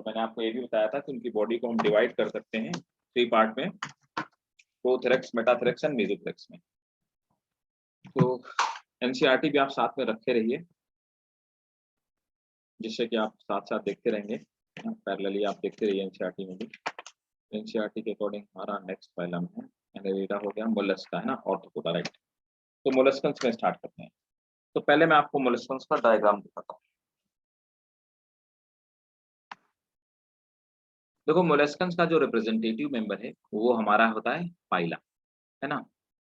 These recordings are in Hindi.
और मैंने आपको ये भी बताया था कि उनकी बॉडी को हम डिवाइड कर सकते हैं 3 पार्ट में, प्रोथोरेक्स, मेटाथोरेक्स एंड मेसोथोरेक्स में। तो एनसीईआरटी भी आप साथ में रखे रहिए, जिससे कि आप साथ-साथ देखते रहेंगे, पैरेलली आप देखते रहिए एनसीईआरटी में भी। एनसीईआरटी के अकॉर्डिंग हमारा नेक्स्ट फाइलम है, एनेलिडा हो गया, मोलस्का है ना, ऑर्थोपोडा, राइट। तो मोलस्कन्स में स्टार्ट करते हैं। तो पहले मैं आपको मोलस्कन्स का डायग्राम दिखाता हूँ। देखो, मोलस्कन्स का जो रिप्रेजेंटेटिव मेंबर है वो हमारा होता है पाइला, है ना।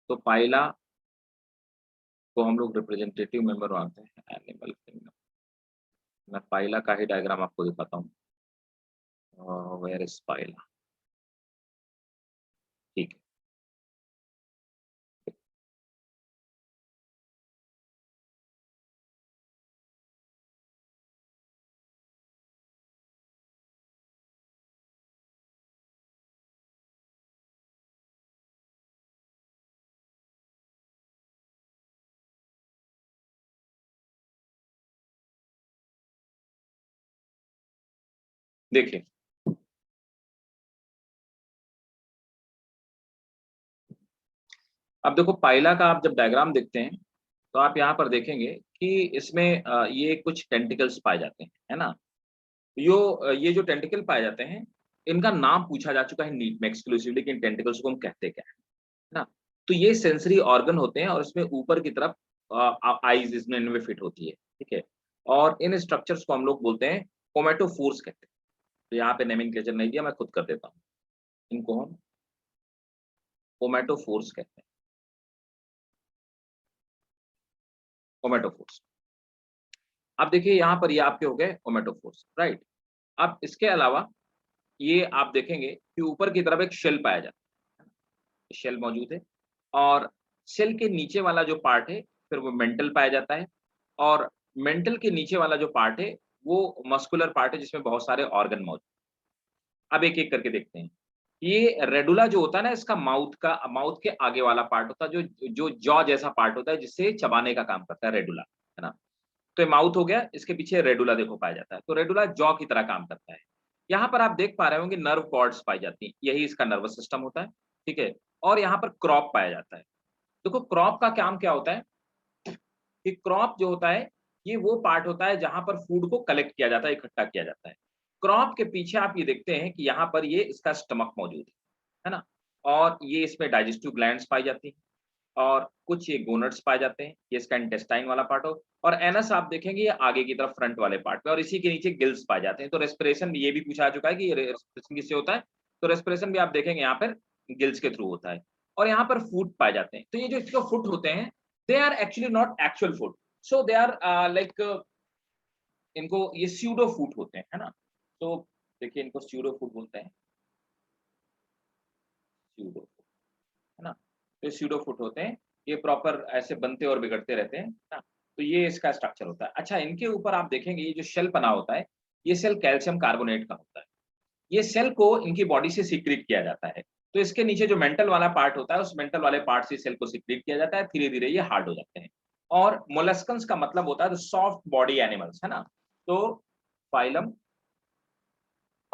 तो पाइला को हम लोग रिप्रेजेंटेटिव मेंबर मानते हैं एनिमल किंगडम। मैं पाइला का ही डायग्राम आपको दिखाता हूँ। वेयर इज पाइला, ठीक है। देखिए, अब देखो पाइला का आप जब डायग्राम देखते हैं तो आप यहाँ पर देखेंगे कि इसमें ये कुछ टेंटिकल्स पाए जाते हैं, है ना। ये जो टेंटिकल पाए जाते हैं, इनका नाम पूछा जा चुका है नीट में एक्सक्लूसिवली कि इन टेंटिकल्स को हम कहते क्या है ना। तो ये सेंसरी ऑर्गन होते हैं और इसमें ऊपर की तरफ आईज इसमें इनमें फिट होती है, ठीक है। और इन स्ट्रक्चर्स को हम लोग बोलते हैं कोमेटोफोर्स कहते हैं। तो यहाँ पे नेमिंगक्लेचर नहीं दिया, मैं खुद कर देता हूँ। इनको हम कोमेटोफोर्स कहते हैं, कोमेटोफोर्स। अब देखिए यहाँ पर ये आपके हो गए कोमेटोफोर्स, राइट। अब इसके अलावा ये आप देखेंगे कि ऊपर की तरफ एक शेल पाया जाता है, शेल मौजूद है। और शेल के नीचे वाला जो पार्ट है फिर वो मेंटल पाया जाता है। और मेंटल के नीचे वाला जो पार्ट है वो मस्कुलर पार्ट है, जिसमें बहुत सारे ऑर्गन मौजूद। अब एक-एक करके देखते हैं। ये रेडुला जो होता है ना, इसका माउथ के आगे वाला पार्ट होता है, जो जॉ जैसा पार्ट होता है, जिससे चबाने का काम करता है रेडुला, है ना। तो ये माउथ हो गया, इसके पीछे रेडुला देखो पाया जाता है। तो रेडुला जॉ की तरह काम करता है। यहाँ पर आप देख पा रहे होंगे नर्व कॉर्ड्स पाई जाती हैं, यही इसका नर्वस सिस्टम होता है, ठीक है। और यहाँ पर क्रॉप पाया जाता है। देखो क्रॉप का काम क्या होता है कि क्रॉप जो होता है, ये वो पार्ट होता है जहाँ पर फूड को कलेक्ट किया जाता है, इकट्ठा किया जाता है। क्रॉप के पीछे आप ये देखते हैं कि यहाँ पर ये इसका स्टमक मौजूद है ना? और ये इसमें डाइजेस्टिव ग्लैंड्स पाई जाती हैं और कुछ ये गोनड्स पाए जाते हैं, ये इसका इंटेस्टाइन वाला पार्ट हो। और एनस आप देखेंगे ये आगे की तरफ फ्रंट वाले पार्ट पे, और इसी के नीचे गिल्स पाए जाते हैं। तो रेस्पिरेशन ये भी पूछा जा चुका है कि ये रेस्पिरेशन किससे होता है, तो रेस्पिरेशन भी आप देखेंगे यहाँ पर गिल्स के थ्रू होता है। और यहाँ पर फूड पाए जाते हैं। तो ये जो इसके फुट होते हैं, they are actually not actual food, so they are like, इनको ये स्यूडो फूड होते हैं, है ना। तो देखिए इनको स्यूडो फूड बोलते हैं, स्यूडो फूड, है ना। तो स्यूडो फूड होते हैं, ये प्रॉपर ऐसे बनते और बिगड़ते रहते हैं ना। तो ये इसका स्ट्रक्चर होता है। अच्छा, इनके ऊपर आप देखेंगे ये जो शेल बना होता है, ये सेल कैल्शियम कार्बोनेट का होता है। ये सेल को इनकी बॉडी से सीक्रेट किया जाता है। तो इसके नीचे जो मेंटल वाला पार्ट होता है, उस मेंटल वाले पार्ट से सेल को सीक्रेट किया जाता है, धीरे-धीरे ये हार्ड हो जाते हैं। और मोलस्कन्स का मतलब होता है द सॉफ्ट बॉडी एनिमल्स, है ना। तो फाइलम,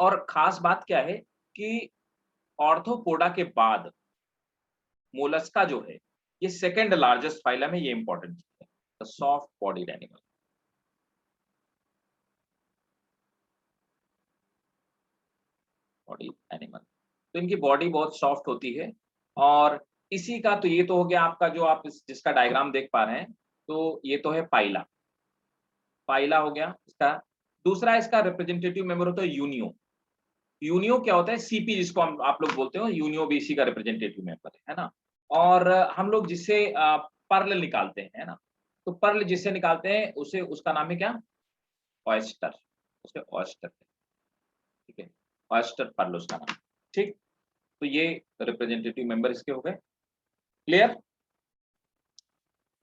और खास बात क्या है कि ऑर्थोपोडा के बाद मोलस्का जो है, ये सेकंड लार्जेस्ट फाइलम है, ये इंपॉर्टेंट है, the soft bodied animal, body animal. तो इनकी बॉडी बहुत सॉफ्ट होती है। और इसी का तो ये तो हो गया आपका, जो आप जिसका डायग्राम देख पा रहे हैं, तो ये तो है पाइला। पाइला हो गया इसका। दूसरा इसका रिप्रेजेंटेटिव मेंबर होता है यूनियो। यूनियो क्या होता है, सीपी जिसको हम आप लोग बोलते हो, यूनियो भी इसी का रिप्रेजेंटेटिव मेंबर है ना। और हम लोग जिससे पर्ल निकालते हैं, है ना। तो पर्ल जिससे निकालते हैं उसे, उसका नाम है क्या, ऑयस्टर, उसे ऑयस्टर, ठीक है। ऑयस्टर पर्ल उसका नाम, ठीक। तो ये रिप्रेजेंटेटिव मेंबर इसके हो गए, क्लियर।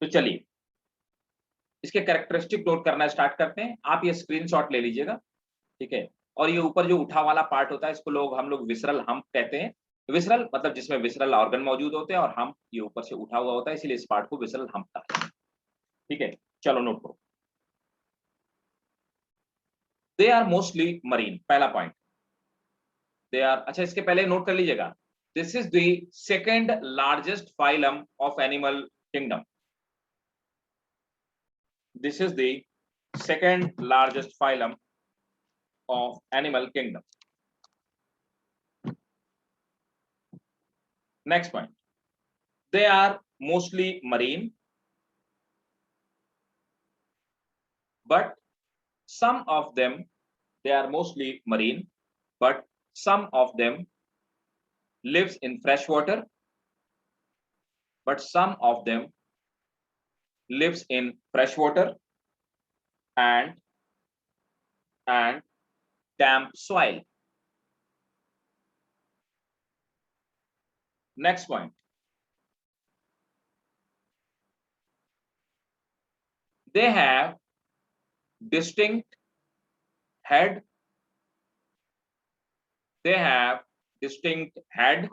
तो चलिए इसके कैरेक्टरिस्टिक नोट करना स्टार्ट करते हैं। आप ये स्क्रीनशॉट ले लीजिएगा, ठीक है। और ये ऊपर जो उठा वाला पार्ट होता है, इसको हम लोग विसरल हम्प कहते हैं। विसरल मतलब जिसमें विसरल ऑर्गन मौजूद होते हैं, और हम्प ये ऊपर से उठा हुआ होता है, इसीलिए इस पार्ट को विसरल हम्प कहा जाता है, ठीक है। चलो नोट करो। दे आर मोस्टली मरीन, पहला पॉइंट, दे आर। अच्छा, इसके पहले नोट कर लीजिएगा, this is the second largest phylum of animal kingdom, this is the second largest phylum of animal kingdom. Next point, they are mostly marine, but some of them, they are mostly marine, but some of them lives in fresh water, but some of them lives in fresh water and damp soil. Next point, they have distinct head, they have distinct head,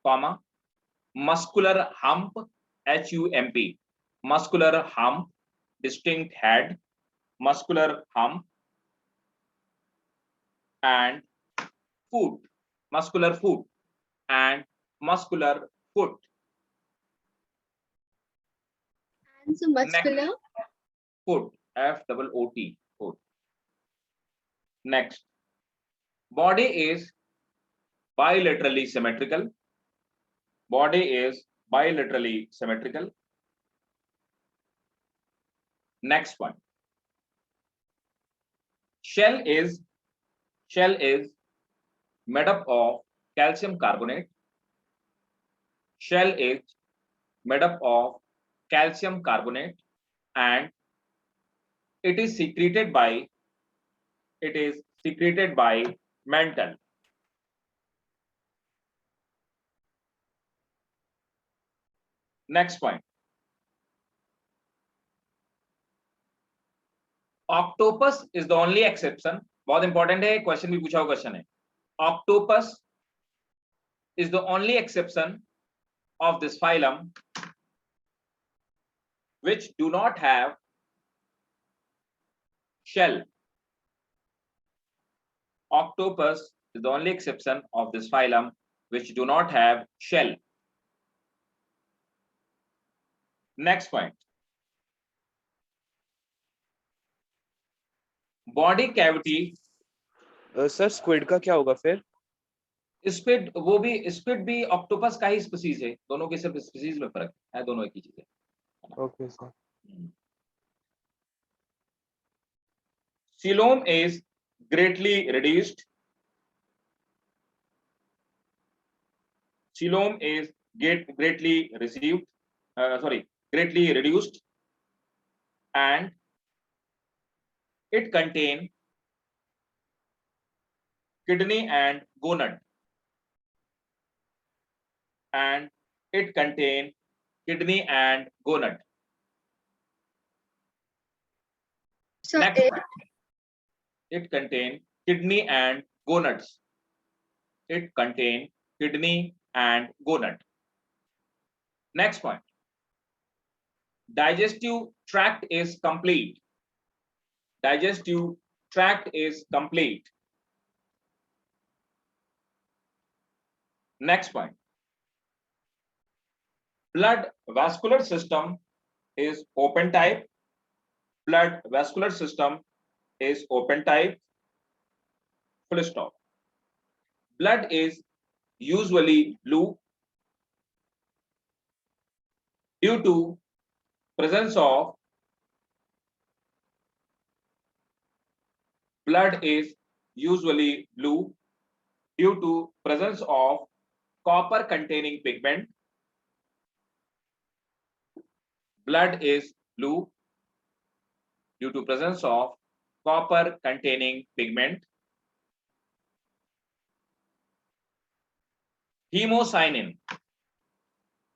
comma, muscular hump, hump, muscular hump, distinct head, muscular hump and foot, muscular foot and muscular foot. And so muscular Foot, FOOT, foot. Next, body is bilaterally symmetrical. Body is bilaterally symmetrical. Next one, shell is made up of calcium carbonate. Shell is made up of calcium carbonate and it is secreted by mantle. Next point, octopus is the only exception, बहुत इंपॉर्टेंट है, क्वेश्चन भी पूछा हुआ क्वेश्चन है, octopus is the only exception of this phylum which do not have shell. Octopus is the only exception of this phylum which do not have shell. Next point, body cavity. Sir squid का क्या होगा फिर? स्क्विड, वो भी स्क्विड भी ऑक्टोपस का ही स्पीसीज है, दोनों के सिर्फ स्पीसीज में फर्क है, दोनों एक ही चीज है। Okay sir. Coelom is greatly reduced. Coelom is greatly received, greatly reduced, and it contain kidney and gonad, and it contain kidney and gonad. so Next, it contain kidney and gonads. It contain kidney and gonad. Next point, digestive tract is complete. Digestive tract is complete. Next point, blood vascular system is open type. Blood vascular system is open type. Full stop. Blood is usually blue due to presence of copper containing pigment. Blood is blue due to presence of copper containing pigment. Hemocyanin,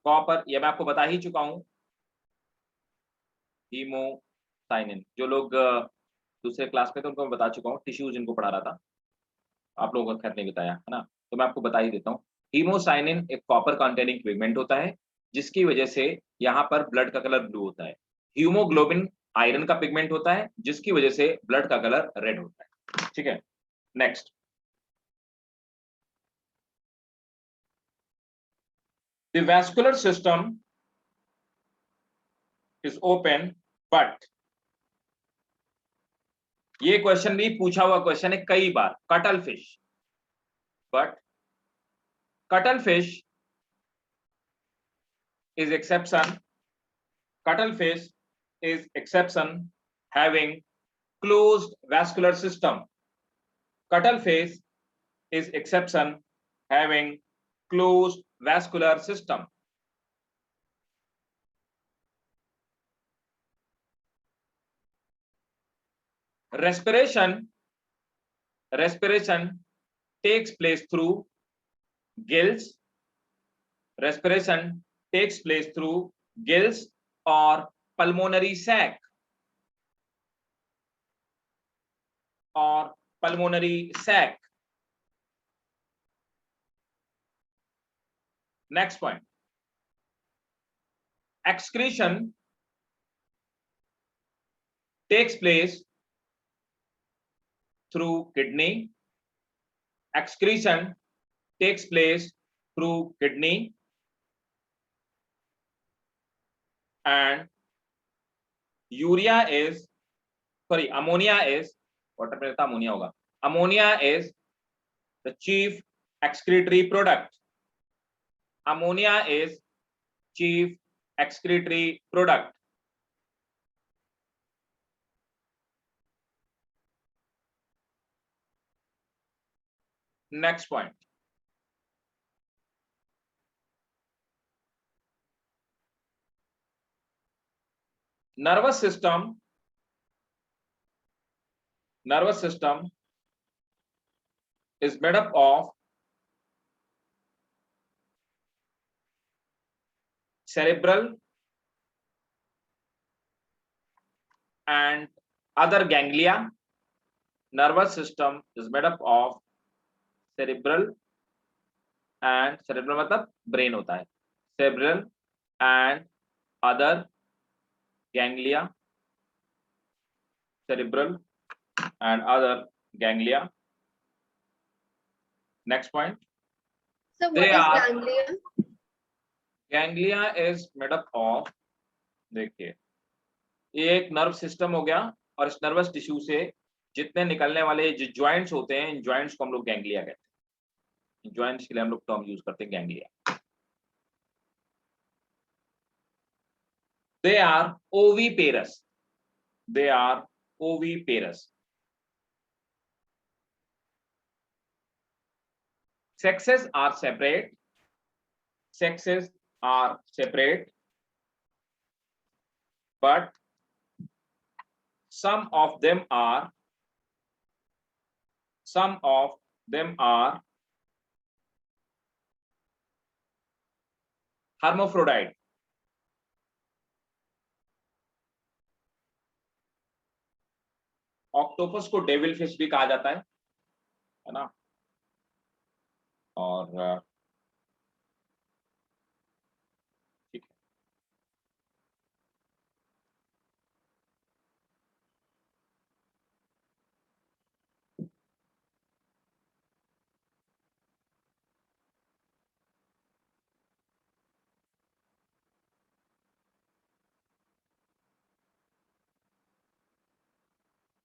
copper, ये मैं आपको बता ही चुका हूं। हीमोसाइनिन, जो लोग दूसरे क्लास में थे उनको मैं बता चुका हूं, टिश्यूज जिनको पढ़ा रहा था, आप लोगों को खैर नहीं बताया है ना, तो मैं आपको बता ही देता हूं। हीमोसाइनिन एक कॉपर कंटेनिंग पिगमेंट होता है जिसकी वजह से यहाँ पर ब्लड का कलर ब्लू होता है। हीमोग्लोबिन आयरन का पिगमेंट होता है, जिसकी वजह से ब्लड का कलर रेड होता है। ठीक है, next, the vascular system is open but, ये क्वेश्चन भी पूछा हुआ क्वेश्चन है कई बार, cuttlefish, but cuttlefish is exception, cuttlefish is exception having closed vascular system, cuttlefish is exception having closed vascular system. Respiration takes place through gills, respiration takes place through gills or pulmonary sac, or pulmonary sac. Next point, excretion takes place through kidney, excretion takes place through kidney, and ammonia is, water में अमोनिया होगा, ammonia is the chief excretory product, ammonia is chief excretory product. Next point, nervous system is made up of cerebral and other ganglia. Nervous system is made up of cerebral and cerebral मतलब brain होता है, cerebral and other ganglia, cerebral and other ganglia. Next point, So what is ganglia? Ganglia is made up of, देखिए ये एक नर्व सिस्टम हो गया, और इस नर्वस टिश्यू से जितने निकलने वाले जो ज्वाइंट्स होते हैं, इन ज्वाइंट्स को हम लोग गैंग्लिया कहते हैं, ज्वाइंट्स के लिए हम लोग टर्म यूज करते हैं ganglia. They are oviparous. They are oviparous. Sexes are separate. Sexes are separate, but some of them are hermaphrodite. Octopus को डेविल फिश भी कहा जाता है ना, और ठीक है,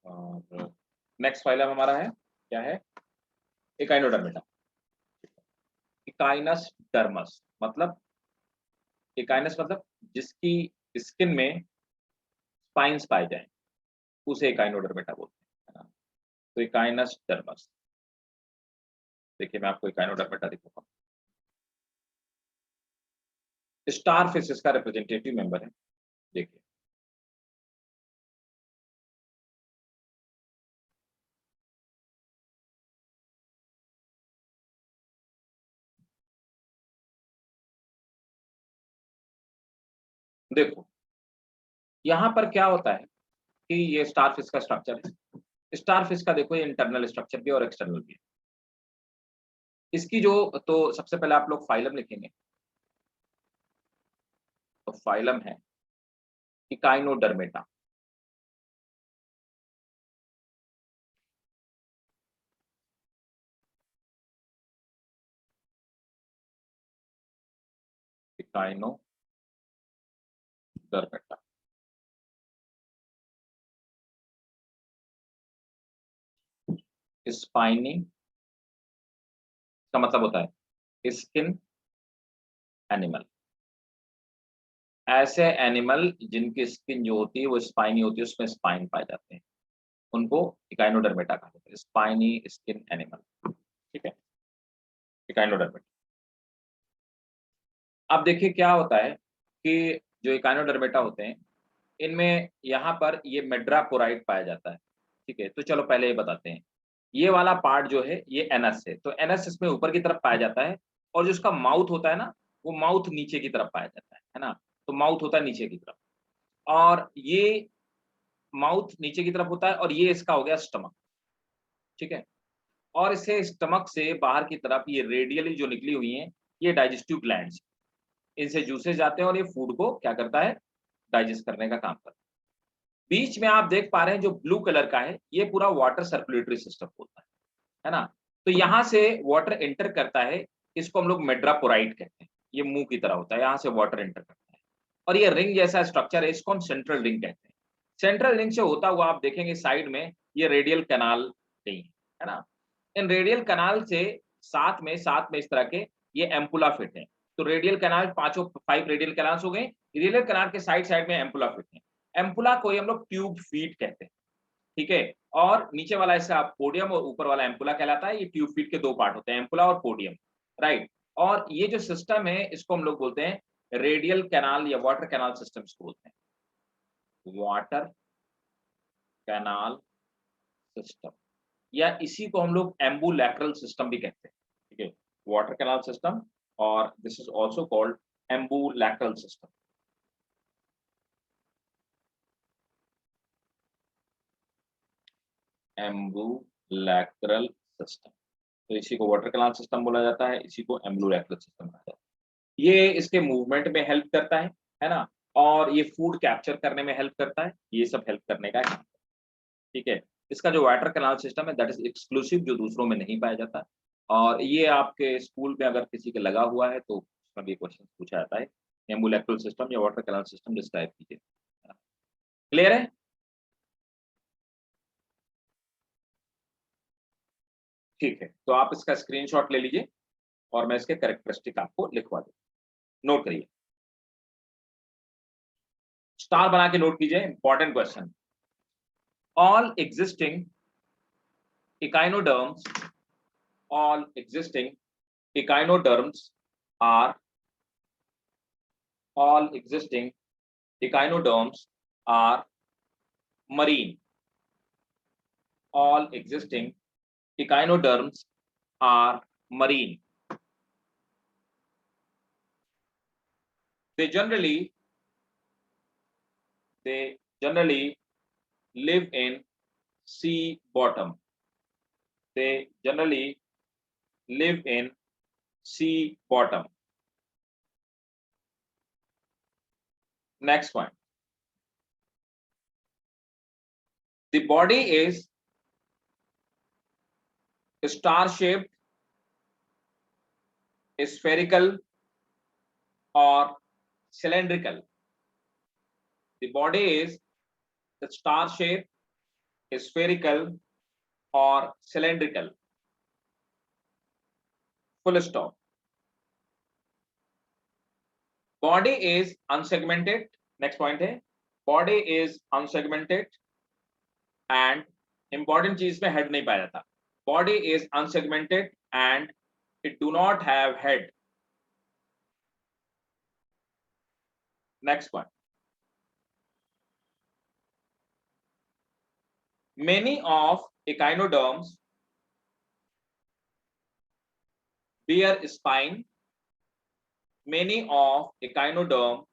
और नेक्स्ट फाइलम हमारा है, क्या है, इकाइनोडर्मेटा। इकाइनस डर्मस मतलब, इकाइनस मतलब जिसकी स्किन में स्पाइन्स पाए जाए, उसे इकाइनोडर्मेटा बोलते हैं, है ना। तो इकाइनस डर्मस, देखिए मैं आपको इकाइनोडर्मेटा दिखाऊंगा। स्टार फिश का रिप्रेजेंटेटिव मेंबर है, देखिए देखो यहाँ पर क्या होता है कि ये स्टार फिश का स्ट्रक्चर है। स्टार फिश का देखो ये इंटरनल स्ट्रक्चर भी और एक्सटर्नल भी है। इसकी जो, तो सबसे पहले आप लोग फाइलम लिखेंगे, तो फाइलम है इकाइनोडर्मेटा। इकाइनोडर्मेटा। स्पाइनी का मतलब होता है स्किन एनिमल। ऐसे एनिमल जिनकी स्किन जो होती है वो स्पाइनी होती है, उसमें स्पाइन पाए जाते हैं, उनको इकाइनोडर्मेटा कहा जाता है। स्पाइनी स्किन एनिमल, ठीक है, इकाइनोडर्मेटा। अब देखिए क्या होता है कि जो इकाइनोडर्मेटा होते हैं, इनमें यहाँ पर ये मेड्रापोराइट पाया जाता है, ठीक है। तो चलो पहले ये बताते हैं, ये वाला पार्ट जो है ये एनस है, तो एनस इसमें ऊपर की तरफ पाया जाता है, और जो इसका माउथ होता है ना, वो माउथ नीचे की तरफ पाया जाता है ना। तो माउथ होता है नीचे की तरफ, और ये माउथ नीचे की तरफ होता है, और ये इसका हो गया स्टमक, ठीक है। और इसे स्टमक से बाहर की तरफ ये रेडियली जो निकली हुई हैं, ये डाइजेस्टिव ग्लैंड्स, इनसे जूसेस जाते हैं और ये फूड को क्या करता है, डाइजेस्ट करने का काम करता है। बीच में आप देख पा रहे हैं जो ब्लू कलर का है, ये पूरा वाटर सर्कुलेटरी सिस्टम होता है ना। तो यहाँ से वाटर एंटर करता है, इसको हम लोग मेड्रापोराइट कहते हैं, ये मुंह की तरह होता है, यहाँ से वाटर एंटर करता है, और ये रिंग जैसा स्ट्रक्चर है, इसको हम सेंट्रल रिंग कहते हैं। सेंट्रल रिंग से होता हुआ आप देखेंगे साइड में ये रेडियल कैनाल गई है ना। इन रेडियल कैनाल से साथ में इस तरह के ये एम्पुला फिट है। तो रेडियल कैनाल, पांचों 5 रेडियल कैनाल्स हो गए। रेडियल कैनाल के साइड साइड में एम्पुला फिट है। एम्पुला को हम लोग ट्यूब फीट कहते हैं, ठीक है। और नीचे वाला ऐसा पोडियम और ऊपर वाला एम्पुला कहलाता है। ये ट्यूब फीट के 2 पार्ट होते हैं, एम्पुला और पोडियम, राइट। और ये जो सिस्टम है इसको हम लोग बोलते हैं रेडियल कैनाल या वाटर कैनाल सिस्टम इसको बोलते हैं, वाटर कैनाल सिस्टम, या इसी को हम लोग एम्बुलैक्रल सिस्टम भी कहते हैं, ठीक है। वाटर कैनाल सिस्टम, और this is also called ambulacral system. Ambulacral system, तो इसी को वाटर कैनाल सिस्टम बोला जाता है, इसी को एम्बुलैक्रल सिस्टम कहा जाता है। ये इसके मूवमेंट में हेल्प करता है ना, और ये फूड कैप्चर करने में हेल्प करता है, ये सब हेल्प करने का काम, ठीक है। इसका जो वाटर कैनाल सिस्टम है दैट इज एक्सक्लूसिव, जो दूसरों में नहीं पाया जाता। और ये आपके स्कूल में अगर किसी के लगा हुआ है तो उसमें भी क्वेश्चन पूछा जाता है, एम्बुलैक्रल सिस्टम या वाटर कैनाल सिस्टम डिस्क्राइब कीजिए। क्लियर है? ठीक है, तो आप इसका स्क्रीनशॉट ले लीजिए और मैं इसके कैरेक्टरिस्टिक आपको लिखवा दूं। नोट करिए, स्टार बना के नोट कीजिए, important question. All existing echinoderms, all existing echinoderms are all existing echinoderms are marine. All existing echinoderms are marine. They generally live in sea bottom. They generally live in sea bottom. Next one. The body is star-shaped, spherical, or cylindrical. The body is star-shaped, spherical, or cylindrical. Full stop. Body is unsegmented. Next point है, body is unsegmented and important चीज में head नहीं पाया जाता. Body is unsegmented and it do not have head. Next one. Many of echinoderms bear spine. Many of echinoderm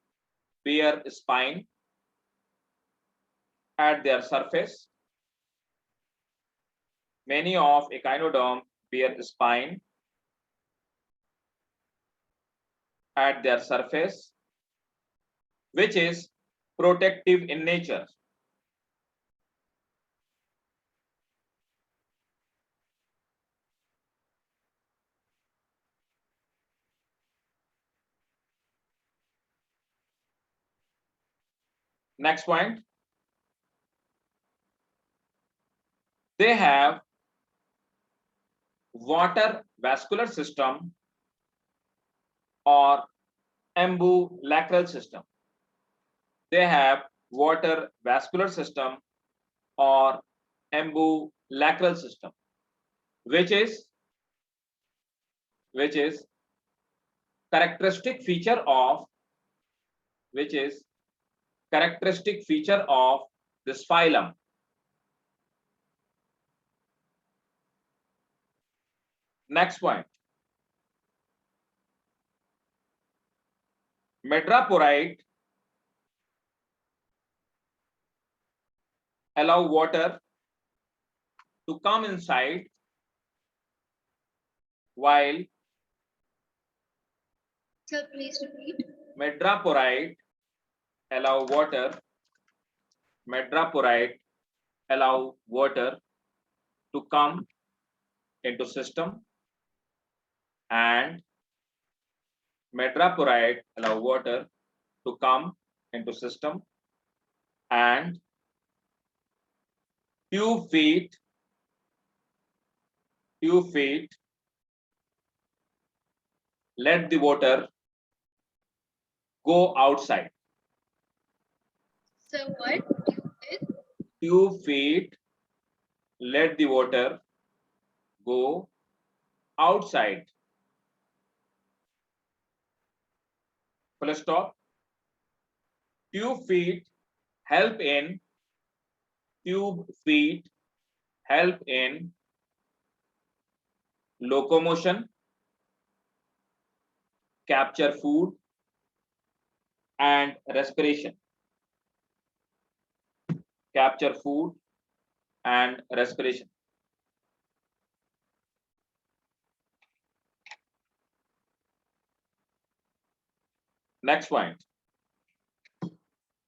bear spine at their surface. Many of echinoderm bear spine at their surface, which is protective in nature. Next point, they have water vascular system or ambulacral system. They have water vascular system or ambulacral system, which is characteristic feature of this phylum. Next point, Medraporite allow water to come inside, while Sir, please repeat. Medraporite allow water to come into system, and Medraporite allow water to come into system, and tube feet let the water go outside. Sir, what? Tube feet let the water go outside. Full stop. Tube feet help in locomotion, capture food, and respiration. Next point,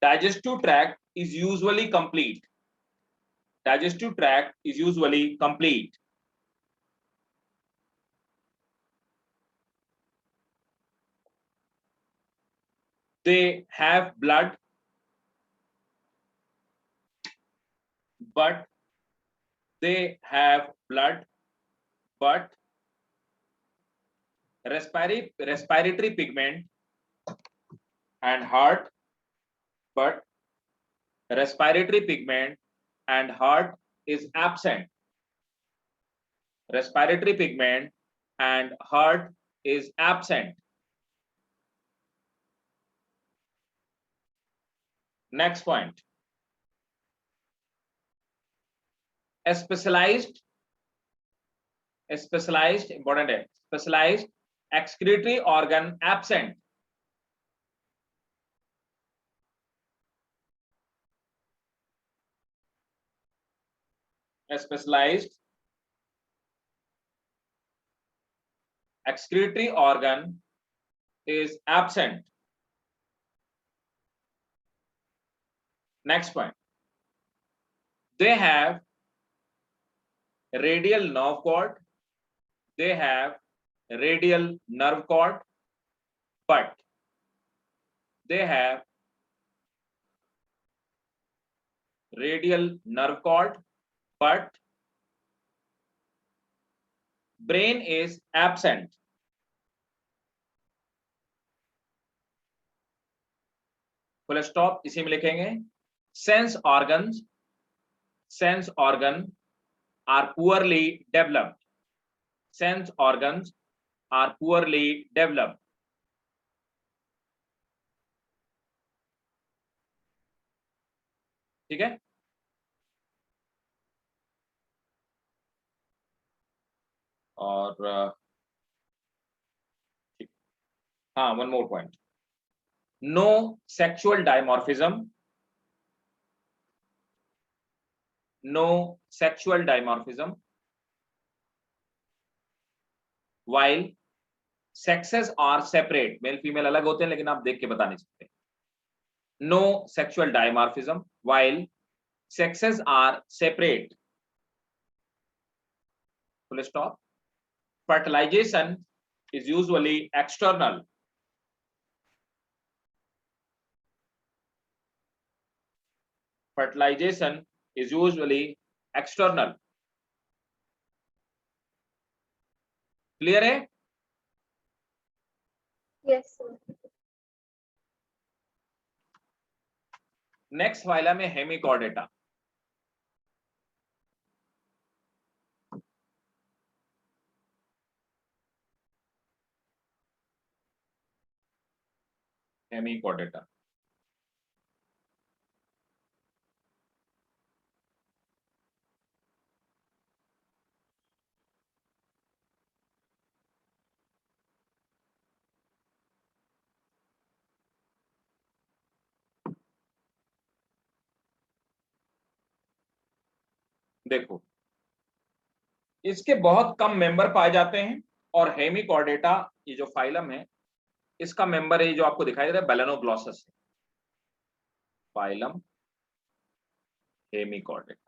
digestive tract is usually complete. They have blood, but respiratory pigment and heart is absent. Respiratory pigment and heart is absent. Next point, a specialized important है, specialized excretory organ absent. A specialized excretory organ is absent. Next point, they have radial nerve cord, but they have brain is absent. Full stop इसी में लिखेंगे. Sense organ are poorly developed. Sense organs are poorly developed. ठीक है. और हाँ, one more point. No sexual dimorphism. While sexes are separate, male female अलग होते हैं, लेकिन आप देख के बता नहीं सकते. No sexual dimorphism while sexes are separate. Full stop. Fertilization is usually external. fertilization is usually external. Clear है? Yes, sir. नेक्स्ट फाइलम है हेमिकॉर्डेटा। हेमिकॉर्डेटा देखो, इसके बहुत कम मेंबर पाए जाते हैं और हेमिकॉर्डेटा ये जो फाइलम है इसका मेंबर है जो आपको दिखाई दे रहा है बेलेनोग्लॉसस है। Phylum Hemichordata.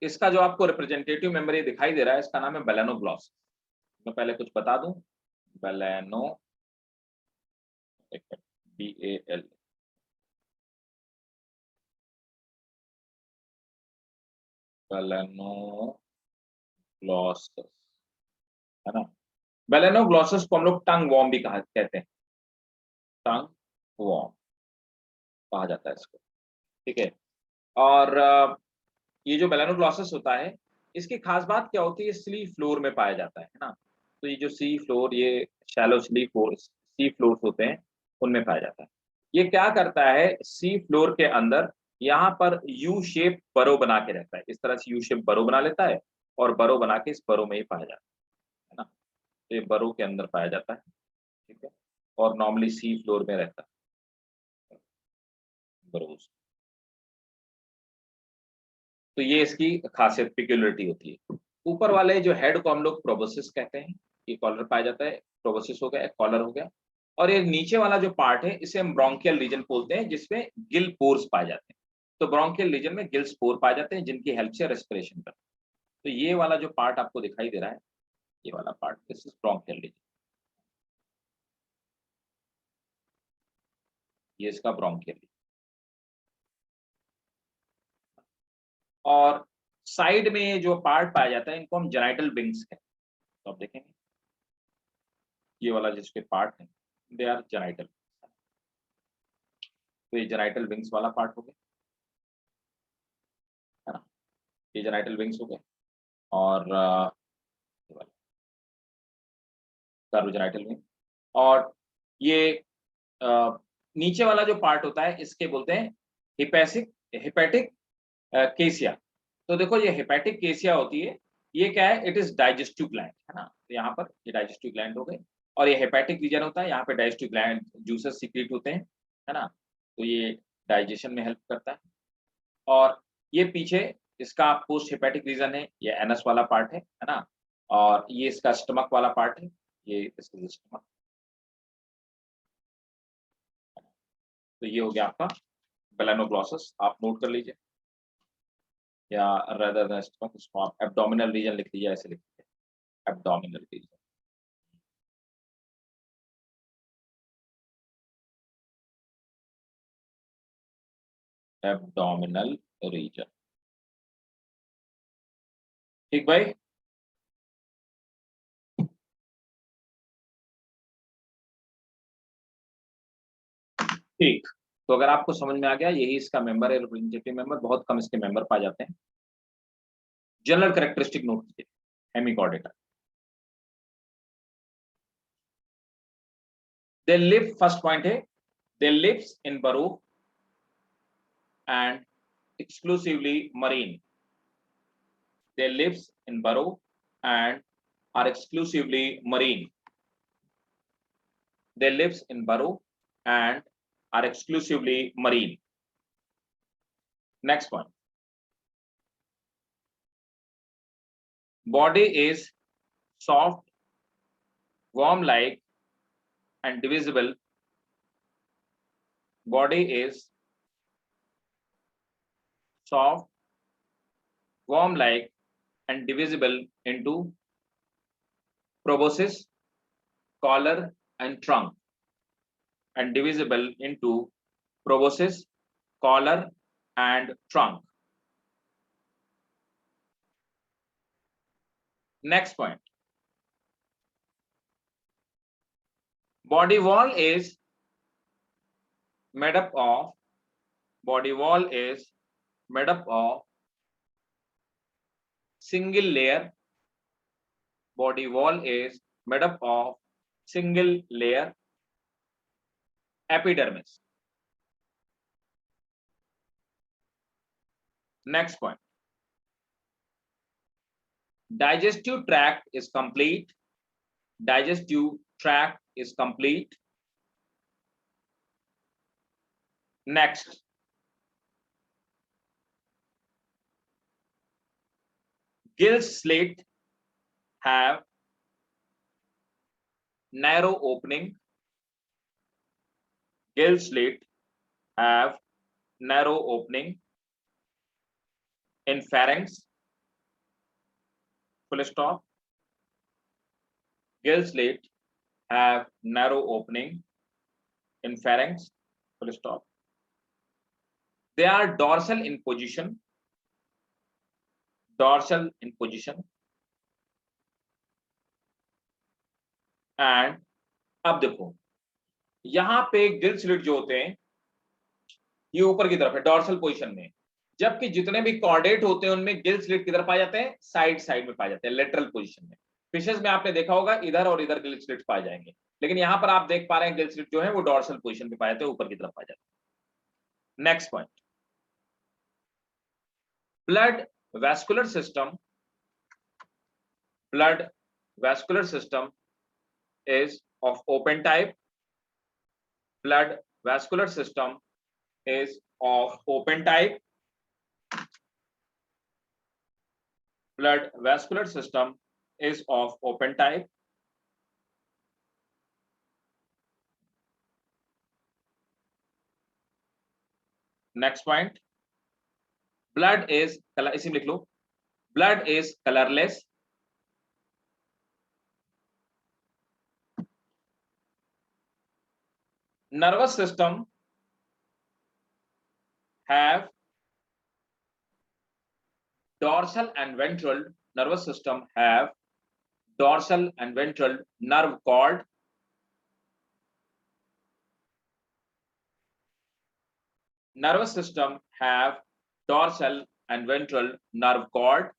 इसका जो आपको रिप्रेजेंटेटिव मेंबर ये दिखाई दे रहा है इसका नाम है बेलेनोग्लॉसस। मैं पहले कुछ बता दूं, बेलेनो BAL बेलेनोग्लॉसस है ना। बेलेनोग्लॉसस को हम लोग टंग वॉर्म भी कहते हैं, टंग वॉर्म कहा जाता है इसको, ठीक है। और ये जो बेलेनोग्लॉसस होता है इसकी खास बात क्या होती है, सी फ्लोर में पाया जाता है ना। तो ये जो सी फ्लोर, ये शैलो सी फ्लोर्स होते हैं उनमें पाया जाता है। ये क्या करता है, सी फ्लोर के अंदर यहाँ पर यू शेप बरो बना के रहता है, इस तरह से यू शेप बरो बना लेता है और बरो बना के इस बरो में ही पाया जाता है ना। तो ये बरो के अंदर पाया जाता है, ठीक है, और नॉर्मली सी फ्लोर में रहता है बरोज। तो ये इसकी खासियत पिक्यूलियरिटी होती है। ऊपर वाले जो हेड को हम लोग प्रोबोसिस कहते हैं, ये कॉलर पाया जाता है, प्रोबोसिस हो गया, एक कॉलर हो गया। और ये नीचे वाला जो पार्ट है इसे हम ब्रोंकियल रीजन बोलते हैं, जिसमें गिल पोर्स पाए जाते हैं। तो ब्रोंकियल रीजन में गिल स्पोर पाए जाते हैं जिनकी हेल्प से रेस्पिरेशन करते हैं। तो ये वाला जो पार्ट आपको दिखाई दे रहा है, ये वाला part, this is bronchial region, ये इसका ब्रोंकियल रीजन। और साइड में जो पार्ट पाया जाता है इनको हम जेनाइटल विंग्स कहते हैं। तो आप देखेंगे ये वाला जिसके पार्ट है दे आर जेनाइटल। तो ये जेनाइटल विंग्स वाला पार्ट हो गया, है ना, ये जेनाइटल विंग्स हो गए। और जेनाइटल विंग, और ये नीचे वाला जो पार्ट होता है इसके बोलते हैं हिपैटिक केसिया। तो देखो ये हिपैटिक केसिया होती है, ये क्या है, इट इज डाइजेस्टिव ग्लैंड, है ना। तो यहाँ पर ये डाइजेस्टिव ग्लैंड हो गए, और ये हेपेटिक रीजन होता है, यहाँ पे डाइजेस्टिव ग्लैंड जूसेस सीक्रेट होते हैं, है ना। तो ये डाइजेशन में हेल्प करता है। और ये पीछे इसका पोस्ट हेपेटिक रीजन है, ये एनस वाला पार्ट है ना। और ये इसका स्टमक वाला पार्ट है, ये इसका स्टमक। तो ये हो गया आपका बेलेनोग्लॉसस, आप नोट कर लीजिए, या रेदर देन स्टमक इसको आप एब्डोमिनल रीजन लिख लीजिए, ऐसे लिख लीजिए एब्डोमिनल रीजन। एब्डोमिनल रीजन, ठीक भाई। ठीक, तो अगर आपको समझ में आ गया, यही इसका मेंबर है, रिप्रेजेंटेटिव मेंबर। बहुत कम इसके मेंबर पाए जाते हैं। जनरल कैरेक्टरिस्टिक नोट कीजिए Hemichordata. They live, first point है, दे लिव्स इन बरो and exclusively marine. They lives in burrow and are exclusively marine. They lives in burrow and are exclusively marine. Next one. Body is soft, worm-like and divisible. Body is soft, worm-like and divisible into proboscis, collar and trunk. and divisible into proboscis, collar and trunk. Next point. Body wall is made up of single layer. Body wall is made up of single layer epidermis. Next point. Digestive tract is complete. Digestive tract is complete. Next. Gill slit have narrow opening. Gill slit have narrow opening in pharynx. Full stop. Gill slit have narrow opening in pharynx. Full stop. They are dorsal in position. Dorsal in position. And अब देखो यहां पे गिल स्लिट जो होते हैं ये ऊपर की तरफ है, डॉर्सल पोजीशन में, जबकि जितने भी कॉर्डेट होते हैं उनमें गिल स्लिट किधर पाए जाते हैं? साइड में पाए जाते हैं, लेटरल पोजीशन में। फिशेस में आपने देखा होगा इधर और इधर गिल स्लिट पाए जाएंगे, लेकिन यहां पर आप देख पा रहे हैं गिल स्लिट जो है वो डॉर्सल पोजीशन पे पाए जाते हैं, ऊपर की तरफ पाए जाते हैं। Next point, blood vascular system is of open type. Blood vascular system is of open type. Blood vascular system is of open type. Next point, blood is इसी में लिख लो, blood is colorless. Nervous system have dorsal and ventral. Nervous system have dorsal and ventral nerve cord. Nervous system have dorsal and ventral nerve cord.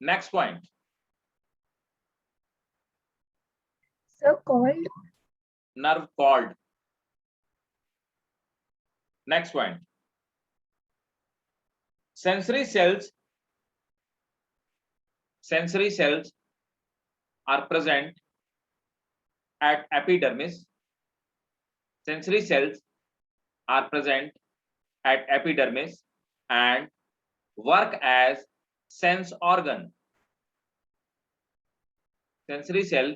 Next point. So called Nerve cord. Next point. Sensory cells are present at epidermis. Sensory cells are present at epidermis and work as sense organ. Sensory cell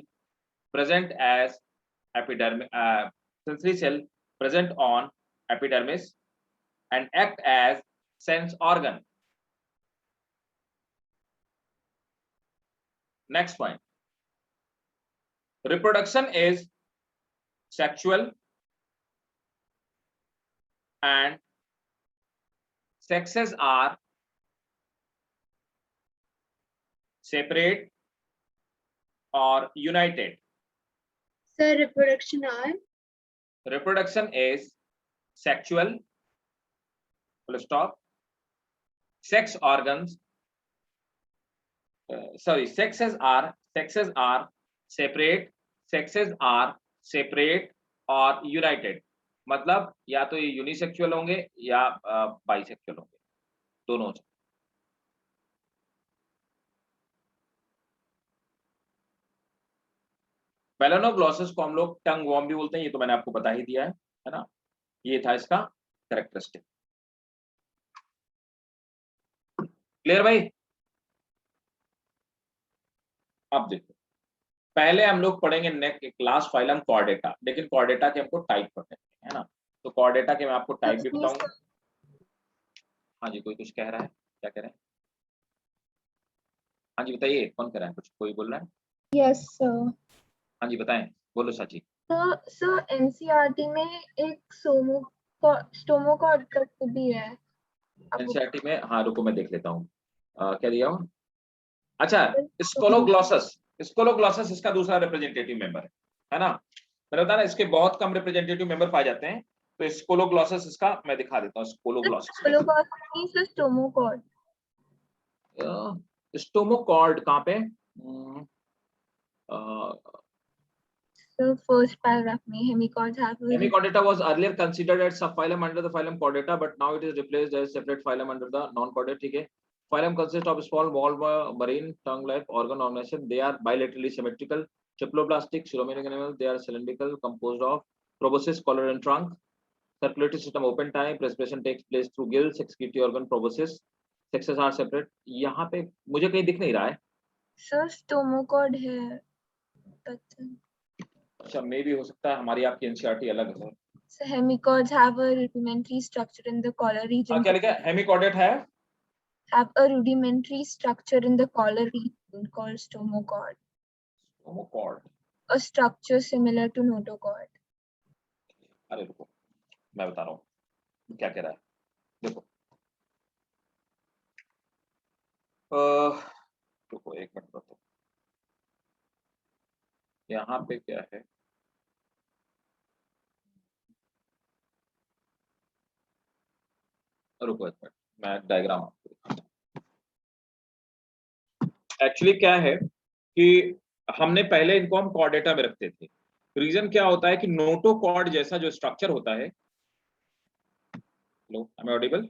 present as epidermis, sensory cell present on epidermis and act as sense organ. Next point. Reproduction is sexual and sexes are separate or united. sir, reproduction are Reproduction is sexual, full stop. Sex organs, sexes are separate, or united. मतलब या तो ये यूनिसेक्सुअल होंगे या बाइसेक्सुअल होंगे, दोनों हो सकते। मेलानोग्लॉसस को हम लोग टंग वॉर्म भी बोलते हैं, ये तो मैंने आपको बता ही दिया है ना। ये था इसका कैरेक्टरिस्टिक। क्लियर भाई? अब देखो, पहले हम लोग पढ़ेंगे नेक्स्ट क्लास फाइलम कॉर्डेटा, लेकिन कॉर्डेटा के हमको टाइप पढ़ने है ना, तो कॉर्डेटा के मैं आपको टाइप भी बताऊंगा। हाँ जी, कोई कुछ कह रहा है, क्या कह रहे हैं? हाँ जी बताइए, कौन कह रहा है? कुछ कोई बोल रहा है? yes sir. हाँ जी बताएं, बोलो साची। तो सर एनसीईआरटी में एक स्टोमोकॉर्ड करके भी है। आपको एनसीईआरटी में, हाँ रुको मैं देख लेता हूँ, क्या दिया हुआ? अच्छा, स्कोलोग्लॉसस इसका दूसरा रिप्रेजेंटेटिव मेंबर है ना। मैंने बताया ना इसके बहुत कम रिप्रेजेंटेटिव मेंबर पाए जाते हैं, तो स्कोलोग्लॉसस इसका मैं दिखा देता हूँ। स्कोलोग्लॉसस स्टोमोकॉर्ड स्टोमोकॉर्ड कहाँ पे? सर फर्स्ट पैराग्राफ में हेमिकॉर्ड्स have Hemichordata was earlier considered as subphylum under the phylum Chordata, but now it is replaced as separate phylum under the non-chordate. ठीक है। Phylum consists of small valve marine tongue-like organ organization. They are bilaterally symmetrical, triploblastic, coelomic animal. They are cylindrical, composed of proboscis, collar and trunk. Circulatory system open time. Respiration takes place through gills. Excretory organ proboscis. Sexes are separate. यहाँ पे मुझे कहीं दिख नहीं रहा है। सर स्टोमोकॉर्ड है। अच्छा, मे भी हो सकता है हमारी आपकी एनसीईआरटी अलग है। So hemichords have a rudimentary structure in the collar region. क्या लिखा है? हेमिकॉर्डेट है, have a rudimentary structure in the collar region called stomochord. Stomochord. A structure similar to notochord. अरे रुको, मैं बता रहा हूँ क्या कह रहा है। देखो रुको एक मिनट रुको, यहाँ पे क्या है? रुको एक मिनट, मैं डायग्राम आपको दिखाता हूँ। एक्चुअली क्या है कि हमने पहले इनको हम कॉर्डेटा में रखते थे। रीजन क्या होता है कि नोटोकॉर्ड जैसा जो स्ट्रक्चर होता है, लो आई एम ऑडिबल,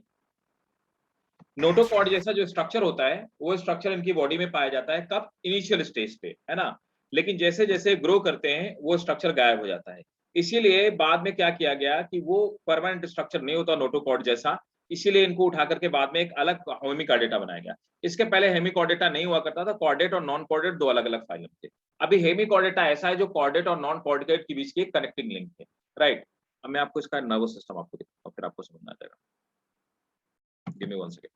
नोटोकॉर्ड जैसा जो स्ट्रक्चर होता है वो स्ट्रक्चर इनकी बॉडी में पाया जाता है कब? इनिशियल स्टेज पे, है ना। लेकिन जैसे जैसे ग्रो करते हैं वो स्ट्रक्चर गायब हो जाता है। इसीलिए बाद में क्या किया गया कि वो परमानेंट स्ट्रक्चर नहीं होता नोटोकॉर्ड जैसा, इसीलिए इनको उठा करके बाद में एक अलग हेमिकॉर्डेटा बनाया गया। इसके पहले हेमिकॉर्डेटा नहीं हुआ करता था, कॉर्डेट और नॉन कॉर्डेट दो अलग अलग फाइलम थे। अभी हेमिकॉर्डेटा ऐसा है जो कॉर्डेट और नॉन कॉर्डेट के बीच की एक कनेक्टिंग लिंक है, राइट। अब मैं आपको इसका नर्वस सिस्टम आपको दिखाता हूँ, फिर आपको समझ में आ जाएगा। Give me 1 second.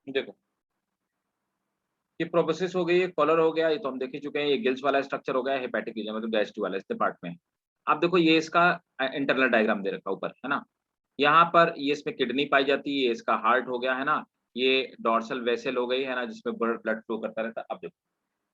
देखो ये प्रोबोसिस हो गई, ये कॉलर हो गया, ये तो हम देख ही चुके हैं। ये गिल्स वाला स्ट्रक्चर हो गया, हेपेटिक रीजन मतलब डायजेस्टिव वाला इस पार्ट में। आप देखो ये इसका इंटरनल डायग्राम दे रखा ऊपर, है ना। यहाँ पर ये इसमें किडनी पाई जाती है, ये इसका हार्ट हो गया, है ना। ये डॉर्सल वेसल हो गई, है ना, जिसमें ब्लड फ्लो करता रहता है। अब देखो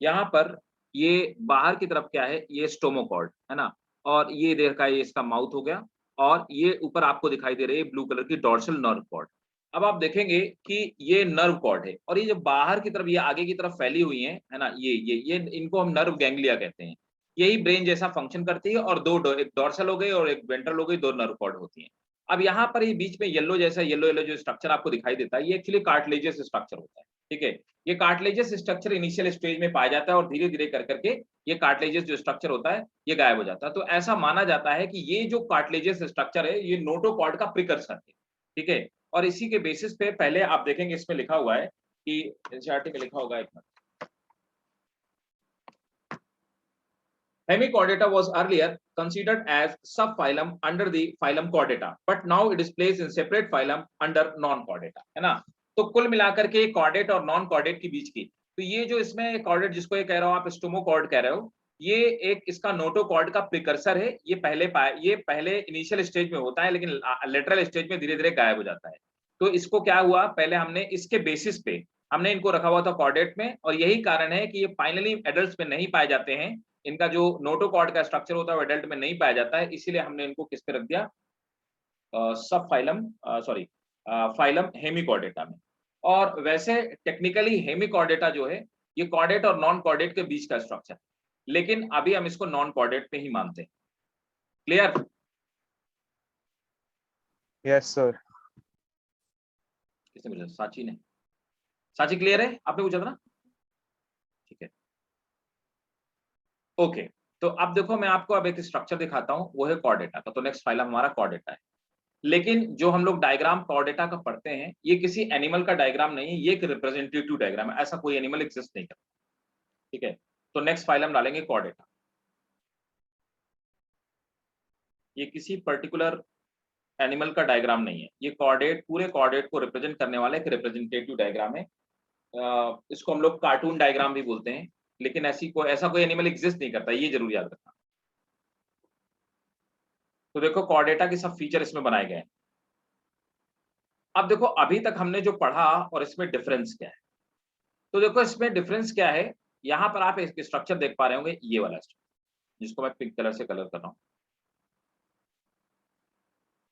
यहाँ पर ये बाहर की तरफ क्या है, ये स्टोमोकॉर्ड है ना, और ये देखा ये इसका माउथ हो गया, और ये ऊपर आपको दिखाई दे रही है ब्लू कलर की डॉर्सल नर्व कॉर्ड। अब आप देखेंगे कि ये नर्व कॉर्ड है, और ये जो बाहर की तरफ ये आगे की तरफ फैली हुई है ना, ये इनको हम नर्व गैंग्लिया कहते हैं। यही ब्रेन जैसा फंक्शन करती है, और एक डॉर्सल हो गई और एक वेंट्रल हो गई, दो नर्व कॉर्ड होती है। अब यहाँ पर ये बीच में येलो जैसा येलो येलो जो स्ट्रक्चर आपको दिखाई देता है, ये एक्चुअली कार्टिलेजियस स्ट्रक्चर होता है, ठीक है। ये कार्टिलेजियस स्ट्रक्चर इनिशियल स्टेज में पाया जाता है, और धीरे धीरे कर करके ये कार्टिलेजियस जो स्ट्रक्चर होता है ये गायब हो जाता है। तो ऐसा माना जाता है कि ये जो कार्टिलेजियस स्ट्रक्चर है ये नोटोकॉर्ड का प्रिकर्सर है, ठीक है। और इसी के बेसिस पे पहले आप देखेंगे इसमें लिखा हुआ है कि एनसीईआरटी में लिखा होगा एक minute, Hemichordata was earlier considered as subphylum under the phylum Chordata, but now it is placed in separate phylum under non-chordata, है ना। तो कुल मिलाकर के कॉर्डेट और नॉन कॉर्डेट के बीच की, तो ये जो इसमें कॉर्डेट जिसको ये कह रहा हूं आप स्टोमोकॉर्ड कह रहे हो, ये एक इसका नोटोकॉर्ड का प्रिकर्सर है। ये पहले इनिशियल स्टेज में होता है, लेकिन लेटरल स्टेज में धीरे धीरे गायब हो जाता है। तो इसको क्या हुआ, पहले हमने इसके बेसिस पे हमने इनको रखा हुआ था कॉर्डेट में, और यही कारण है कि ये फाइनली एडल्ट में नहीं पाए जाते हैं। इनका जो नोटोकॉर्ड का स्ट्रक्चर होता है वो एडल्ट में नहीं पाया जाता है, इसीलिए हमने इनको किस पे रख दिया, सब फाइलम फाइलम हेमिकॉर्डेटा में। और वैसे टेक्निकली हेमिकॉर्डेटा जो है ये कॉर्डेट और नॉन कॉर्डेट के बीच का स्ट्रक्चर, लेकिन अभी हम इसको नॉन कॉर्डेट में ही मानते हैं। क्लियर? Yes sir. किसने पूछा? साची ने। साची क्लियर है? आपने पूछा था ना? ठीक है, ओके। तो अब देखो मैं आपको अब एक स्ट्रक्चर दिखाता हूं, वो है कॉर्डेटा का। तो नेक्स्ट फाइलम हमारा कॉर्डेटा है, लेकिन जो हम लोग डायग्राम कॉर्डेटा का पढ़ते हैं ये किसी एनिमल का डायग्राम नहीं है, ये एक रिप्रेजेंटेटिव डायग्राम है। ऐसा कोई एनिमल एग्जिस्ट नहीं करता, ठीक है। तो नेक्स्ट फाइलम डालेंगे कॉर्डेटा। ये किसी पर्टिकुलर एनिमल का डायग्राम नहीं है, ये कॉर्डेट, पूरे कॉर्डेट को रिप्रेजेंट करने वाला एक रिप्रेजेंटेटिव डायग्राम है। इसको हम लोग कार्टून डायग्राम भी बोलते हैं, लेकिन ऐसा कोई एनिमल एग्जिस्ट नहीं करता, ये जरूर याद रखना। तो देखो कॉर्डेटा के सब फीचर इसमें बनाए गए हैं। अब देखो अभी तक हमने जो पढ़ा और इसमें डिफरेंस क्या है, तो देखो इसमें डिफरेंस क्या है। यहां पर आप इसके स्ट्रक्चर देख पा रहे होंगे, ये वाला स्ट्रक्चर जिसको मैं पिंक कलर से कलर कर रहा हूं,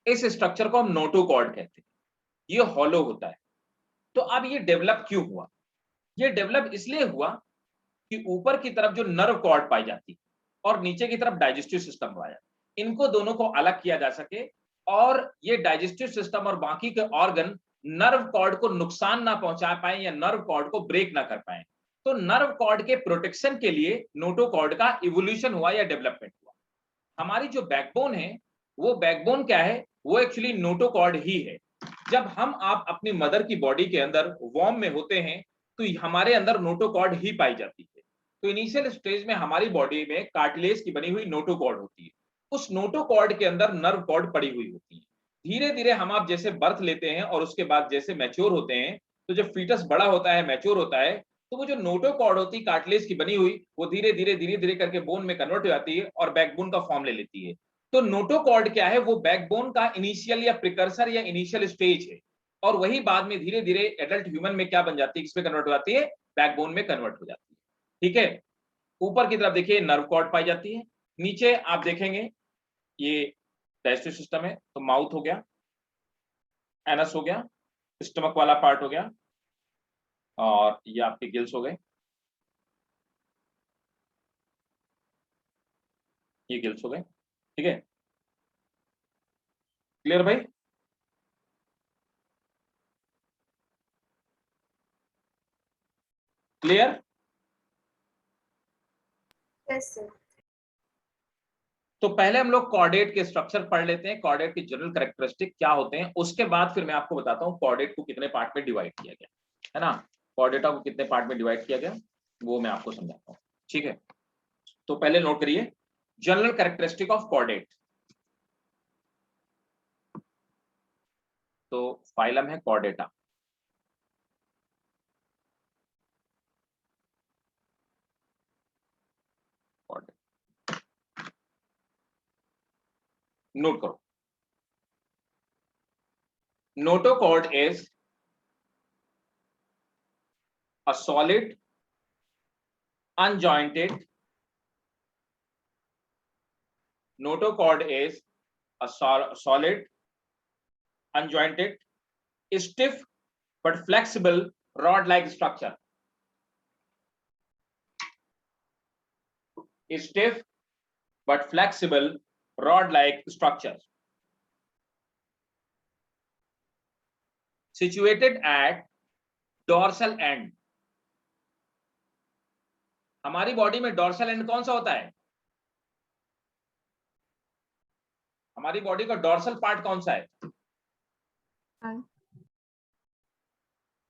इस स्ट्रक्चर को हम नोटोकॉर्ड कहते हैं। ये हॉलो होता है। तो अब ये डेवलप क्यों हुआ? ये डेवलप इसलिए हुआ कि ऊपर की तरफ जो नर्व कॉर्ड पाई जाती है और नीचे की तरफ डाइजेस्टिव सिस्टम पाया जाता है, इनको दोनों को अलग किया जा सके और ये डाइजेस्टिव सिस्टम और बाकी के ऑर्गन नर्व कॉर्ड को नुकसान ना पहुंचा पाए या नर्व कॉर्ड को ब्रेक ना कर पाए। तो नर्व कॉर्ड के प्रोटेक्शन के लिए नोटोकॉर्ड का इवोल्यूशन हुआ या डेवलपमेंट हुआ। हमारी जो बैकबोन है, वो बैकबोन क्या है, वो एक्चुअली नोटोकॉर्ड ही है। जब हम आप अपनी मदर की बॉडी के अंदर वॉर्म में होते हैं तो हमारे अंदर नोटोकॉर्ड ही पाई जाती है। तो इनिशियल स्टेज में हमारी बॉडी में कार्टिलेज की बनी हुई नोटोकॉर्ड होती है। उस नोटोकॉर्ड के अंदर नर्व कॉर्ड पड़ी हुई होती है। धीरे धीरे हम आप जैसे बर्थ लेते हैं और उसके बाद जैसे मैच्योर होते हैं, तो जब फीटस बड़ा होता है, मैच्योर होता है, तो वो जो नोटोकॉर्ड होती है कार्टिलेज की बनी हुई, वो धीरे धीरे करके बोन में कन्वर्ट हो जाती है और बैकबोन का फॉर्म ले लेती है। तो नोटोकॉर्ड क्या है, वो बैकबोन का इनिशियल या प्रिकर्सर या इनिशियल स्टेज है, और वही बाद में धीरे धीरे एडल्ट ह्यूमन में क्या बन जाती है, किसमें कन्वर्ट हो जाती है, बैकबोन में कन्वर्ट हो जाती है। ठीक है, ऊपर की तरफ देखिए नर्व कॉर्ड पाई जाती है, नीचे आप देखेंगे ये डाइजेस्टिव सिस्टम है। तो माउथ हो गया, एनस हो गया, स्टमक वाला पार्ट हो गया, और ये आपके गिल्स हो गए, ये गिल्स हो गए। ठीक है, क्लियर भाई? क्लियर? Yes sir. तो पहले हम लोग कॉर्डेट के स्ट्रक्चर पढ़ लेते हैं, कॉर्डेट के जनरल कैरेक्टरिस्टिक क्या होते हैं, उसके बाद फिर मैं आपको बताता हूं कॉर्डेट को कितने पार्ट में डिवाइड किया गया है ना। कॉर्डेटा को कितने पार्ट में डिवाइड किया गया वो मैं आपको समझाता हूं। ठीक है, तो पहले नोट करिए जनरल कैरेक्टरिस्टिक ऑफ कॉर्डेट। तो फाइलम है कॉर्डेटा, नोट करो। Notochord is a solid unjointed, notochord is a solid unjointed stiff but flexible rod like structure. Stiff but flexible rod like structure situated at dorsal end. हमारी बॉडी में डॉर्सल एंड कौन सा होता है? हमारी बॉडी का डॉर्सल पार्ट कौन सा है?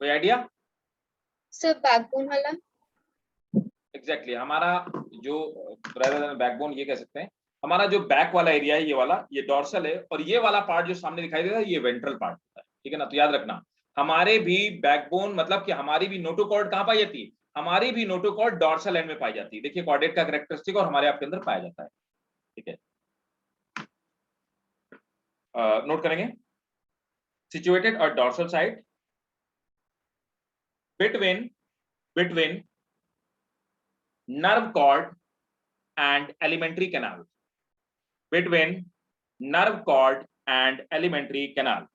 कोई आइडिया? सर बैकबोन वाला। एग्जैक्टली हमारा जो rather than बैकबोन ये कह सकते हैं, हमारा जो बैक वाला एरिया है ये वाला, ये डॉर्सल है, और ये वाला पार्ट जो सामने दिखाई दे रहा है ये वेंट्रल पार्ट होता है, ठीक है ना। तो याद रखना हमारे भी बैकबोन मतलब कि हमारी भी नोटोकॉर्ड कहाँ पाई जाती है, हमारी भी नोटोकॉर्ड डॉर्सल एंड में पाई जाती है। देखिए कॉर्डेट का कैरेक्टरिस्टिक और हमारे आपके अंदर पाया जाता है, ठीक है। नोट करेंगे, situated at dorsal side between nerve cord and alimentary canal, between nerve cord and alimentary canal.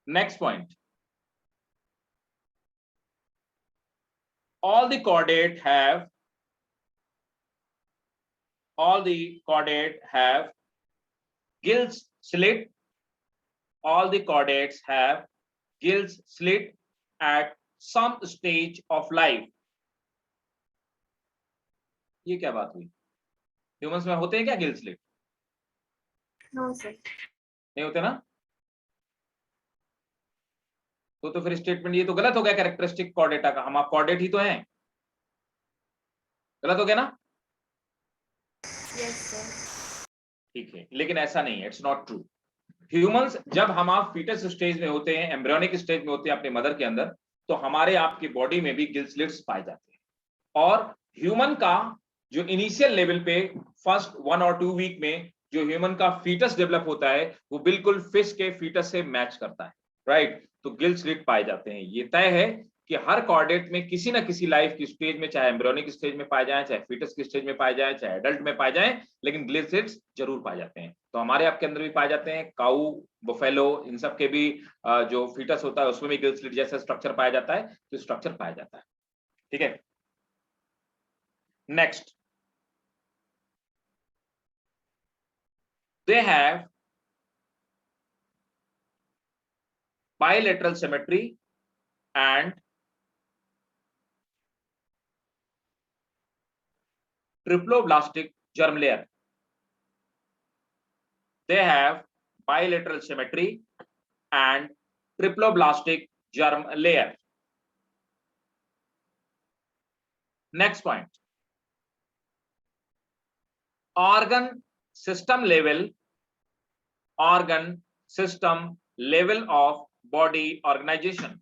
Next point, all the chordate have gills slit. All the chordates have gills slit at some stage of life. ये क्या बात हुई, ह्यूमंस में होते हैं क्या गिल स्लिट? No sir. नहीं होते ना, तो फिर स्टेटमेंट ये तो गलत हो गया कैरेक्टरिस्टिक कॉर्डेटा का। हम आप कॉर्डेट ही तो हैं, गलत हो गया ना? Yes sir. ठीक है, लेकिन ऐसा नहीं है, इट्स नॉट ट्रू। ह्यूमंस जब हम आप फीटस स्टेज में होते हैं, एम्ब्रियोनिक स्टेज में होते हैं अपने मदर के अंदर, तो हमारे आपकी बॉडी में भी गिल स्लिट्स पाए जाते हैं। और ह्यूमन का जो इनिशियल लेवल पे फर्स्ट 1 और 2 वीक में जो ह्यूमन का फीटस डेवलप होता है वो बिल्कुल फिश के फीटस से मैच करता है, राइट। तो गिल स्लिट पाए जाते हैं। ये तय है कि हर कॉर्डेट में किसी ना किसी लाइफ की स्टेज में, चाहे एम्ब्रियोनिक स्टेज में पाए जाए, चाहे फीटस की स्टेज में पाए जाए, चाहे एडल्ट में पाए जाए, लेकिन गिल स्लिट्स जरूर पाए जाते हैं। तो हमारे आपके अंदर भी पाए जाते हैं, काऊ, बुफेलो, इन सब के भी जो फीटस होता है उसमें भी गिल स्लिट जैसा स्ट्रक्चर पाया जाता है, तो स्ट्रक्चर पाया जाता है, ठीक है। Next, they have bilateral symmetry and triploblastic germ layer. They have bilateral symmetry and triploblastic germ layer. Next point, organ system level of body organization.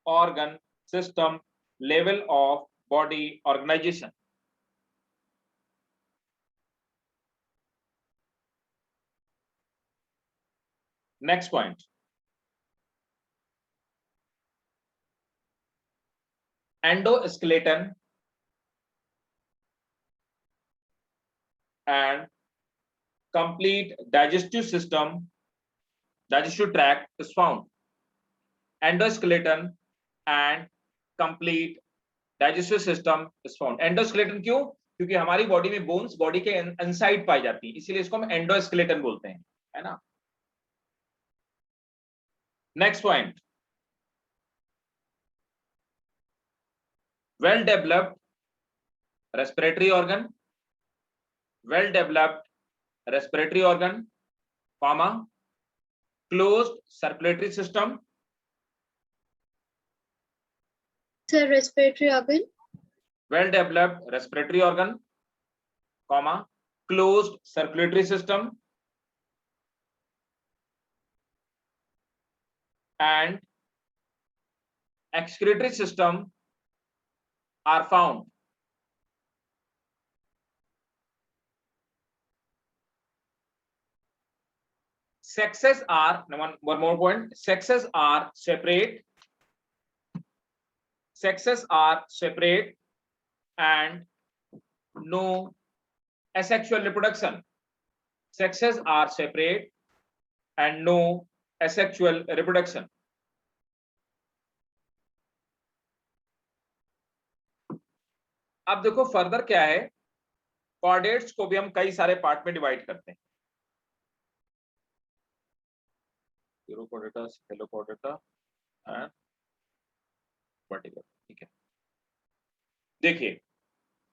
Organ system level of body organization. Next point, endoskeleton and complete digestive tract is found. Endoskeleton and complete digestive system is found. Endoskeleton क्यों? क्योंकि हमारी बॉडी में बोन्स बॉडी के इनसाइड पाई जाती है, इसीलिए इसको हम एंडोस्केलेटन बोलते हैं, है ना। Next point, well developed respiratory organ, comma, closed circulatory system. Sir, respiratory organ. Well developed respiratory organ, comma, closed circulatory system, and excretory system are found. Sexes are, one more point, sexes are separate and no asexual reproduction. Sexes are separate and no asexual reproduction. अब देखो फर्दर क्या है, कॉर्डेट्स को भी हम कई सारे पार्ट में डिवाइड करते हैं, यूरोकॉर्डेटा, सेफेलोकॉर्डेटा एंड वर्टिब्रा, ठीक है। देखिए,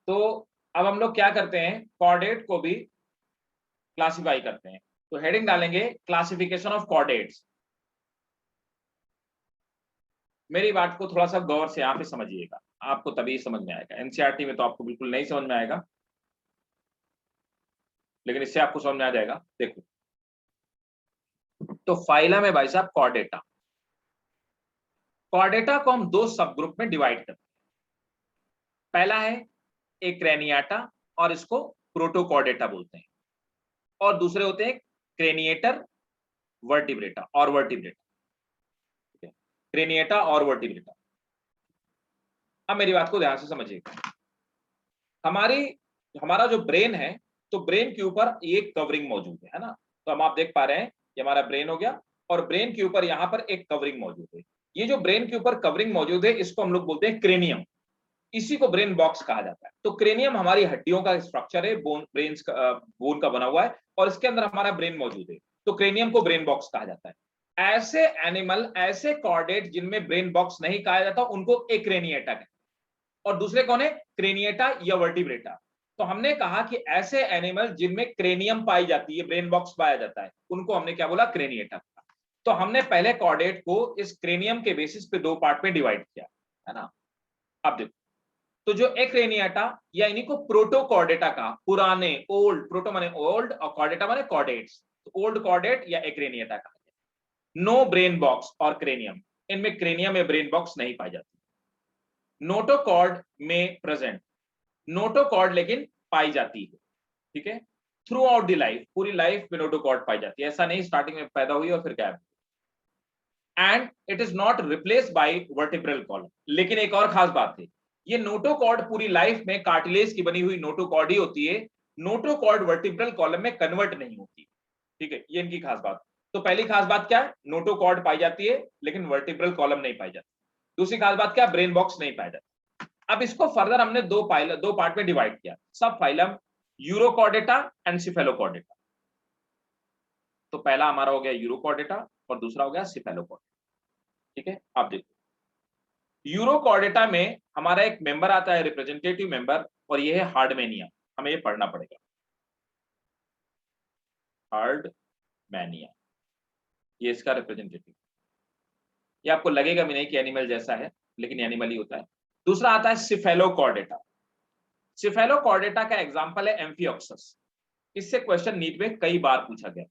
तो अब हम लोग क्या करते हैं, कॉर्डेट को भी क्लासिफाई करते हैं। तो हेडिंग डालेंगे क्लासिफिकेशन ऑफ कॉर्डेट्स। मेरी बात को थोड़ा सा गौर से यहाँ पे समझिएगा, आपको तभी समझ में आएगा। एनसीईआरटी में तो आपको बिल्कुल नहीं समझ में आएगा, लेकिन इससे आपको समझ में आ जाएगा। देखो, तो फाइलम है भाई साहब कॉर्डेटा। कॉर्डेटा को हम दो सब ग्रुप में डिवाइड करते हैं। पहला है एक्रेनियाटा और इसको प्रोटोकॉर्डेटा बोलते हैं, और दूसरे होते हैं क्रेनिएटर, वर्टिब्रेटा और वर्टिब्रेटा। क्रेनिएटा और वर्टिब्रेटा। अब मेरी बात को ध्यान से समझिएगा। हमारा जो ब्रेन है, तो ब्रेन के ऊपर एक कवरिंग मौजूद है ना। तो हम आप देख पा रहे हैं ये हमारा ब्रेन हो गया, और ब्रेन के ऊपर यहाँ पर एक कवरिंग मौजूद है। ये जो ब्रेन के ऊपर कवरिंग मौजूद है, इसको हम लोग बोलते हैं क्रेनियम। इसी को ब्रेन बॉक्स कहा जाता है। तो क्रेनियम हमारी हड्डियों का स्ट्रक्चर है, बोन का बना हुआ है, और इसके अंदर हमारा ब्रेन मौजूद है। तो क्रेनियम को ब्रेन बॉक्स कहा जाता है। ऐसे एनिमल, ऐसे कॉर्डेट जिनमें ब्रेन बॉक्स नहीं कहा जाता, उनको एक्रेनिएटा कहते हैं। और दूसरे कौन है? क्रेनिएटा या वर्टिब्रेटा। तो हमने कहा कि ऐसे एनिमल जिनमें क्रेनियम पाई जाती है, ब्रेन बॉक्स पाया जाता है, उनको हमने क्या बोला? क्रेनिएटा। तो हमने पहले कॉर्डेट को इस क्रेनियम के बेसिस पे दो पार्ट में डिवाइड किया, है ना। अब देखो, तो जो एक्रेनिएटा या इन्हीं को प्रोटोकॉर्डेटा का, पुराने, ओल्ड, प्रोटो माने ओल्ड और कॉर्डेटा माने कॉर्डेट्स, तो ओल्ड कॉर्डेट या एक्रेनिएटा कहा गया। नो ब्रेन बॉक्स और क्रेनियम, इनमें क्रेनियम या ब्रेन बॉक्स नहीं पाई जाती। नोटोकॉर्ड में प्रेजेंट, नोटोकॉर्ड लेकिन पाई जाती है, ठीक है, थ्रू आउट द लाइफ, पूरी लाइफ में नोटोकॉर्ड पाई जाती है। ऐसा नहीं स्टार्टिंग में पैदा हुई और फिर गायब। And it is not replaced by vertebral column. लेकिन एक और खास बात है, ये नोटोकॉर्ड पूरी लाइफ में कार्टिलेज की बनी हुई नोटोकॉर्ड ही होती है। नोटोकॉर्ड वर्टिब्रल कॉलम में कन्वर्ट नहीं होती, ठीक है, ये इनकी खास बात। तो पहली खास बात क्या है? नोटोकॉर्ड पाई जाती है लेकिन वर्टिब्रल कॉलम नहीं पाई जाती। दूसरी खास बात क्या? ब्रेन बॉक्स नहीं पाया जाता। अब इसको फर्दर हमने दो पार्ट में डिवाइड किया, सब फाइलम यूरोकॉर्डेटा एंड सिफेलोकॉर्डेटा। तो पहला हमारा हो गया यूरोकॉर्डेटा और दूसरा हो गया सिफेलोकॉर्डेटा, ठीक है। आप देखो, यूरोकॉर्डेटा में हमारा एक मेंबर आता है, रिप्रेजेंटेटिव मेंबर, और ये है हार्डमैनिया। हमें ये पढ़ना पड़ेगा, हार्डमैनिया, ये इसका रिप्रेजेंटेटिव। ये आपको लगेगा भी नहीं कि एनिमल जैसा है, लेकिन एनिमल ही होता है। दूसरा आता है सिफेलोकॉर्डेटा। सिफेलोकॉर्डेटा का एग्जांपल है एम्फिऑक्सस। इससे क्वेश्चन नीट में कई बार पूछा गया।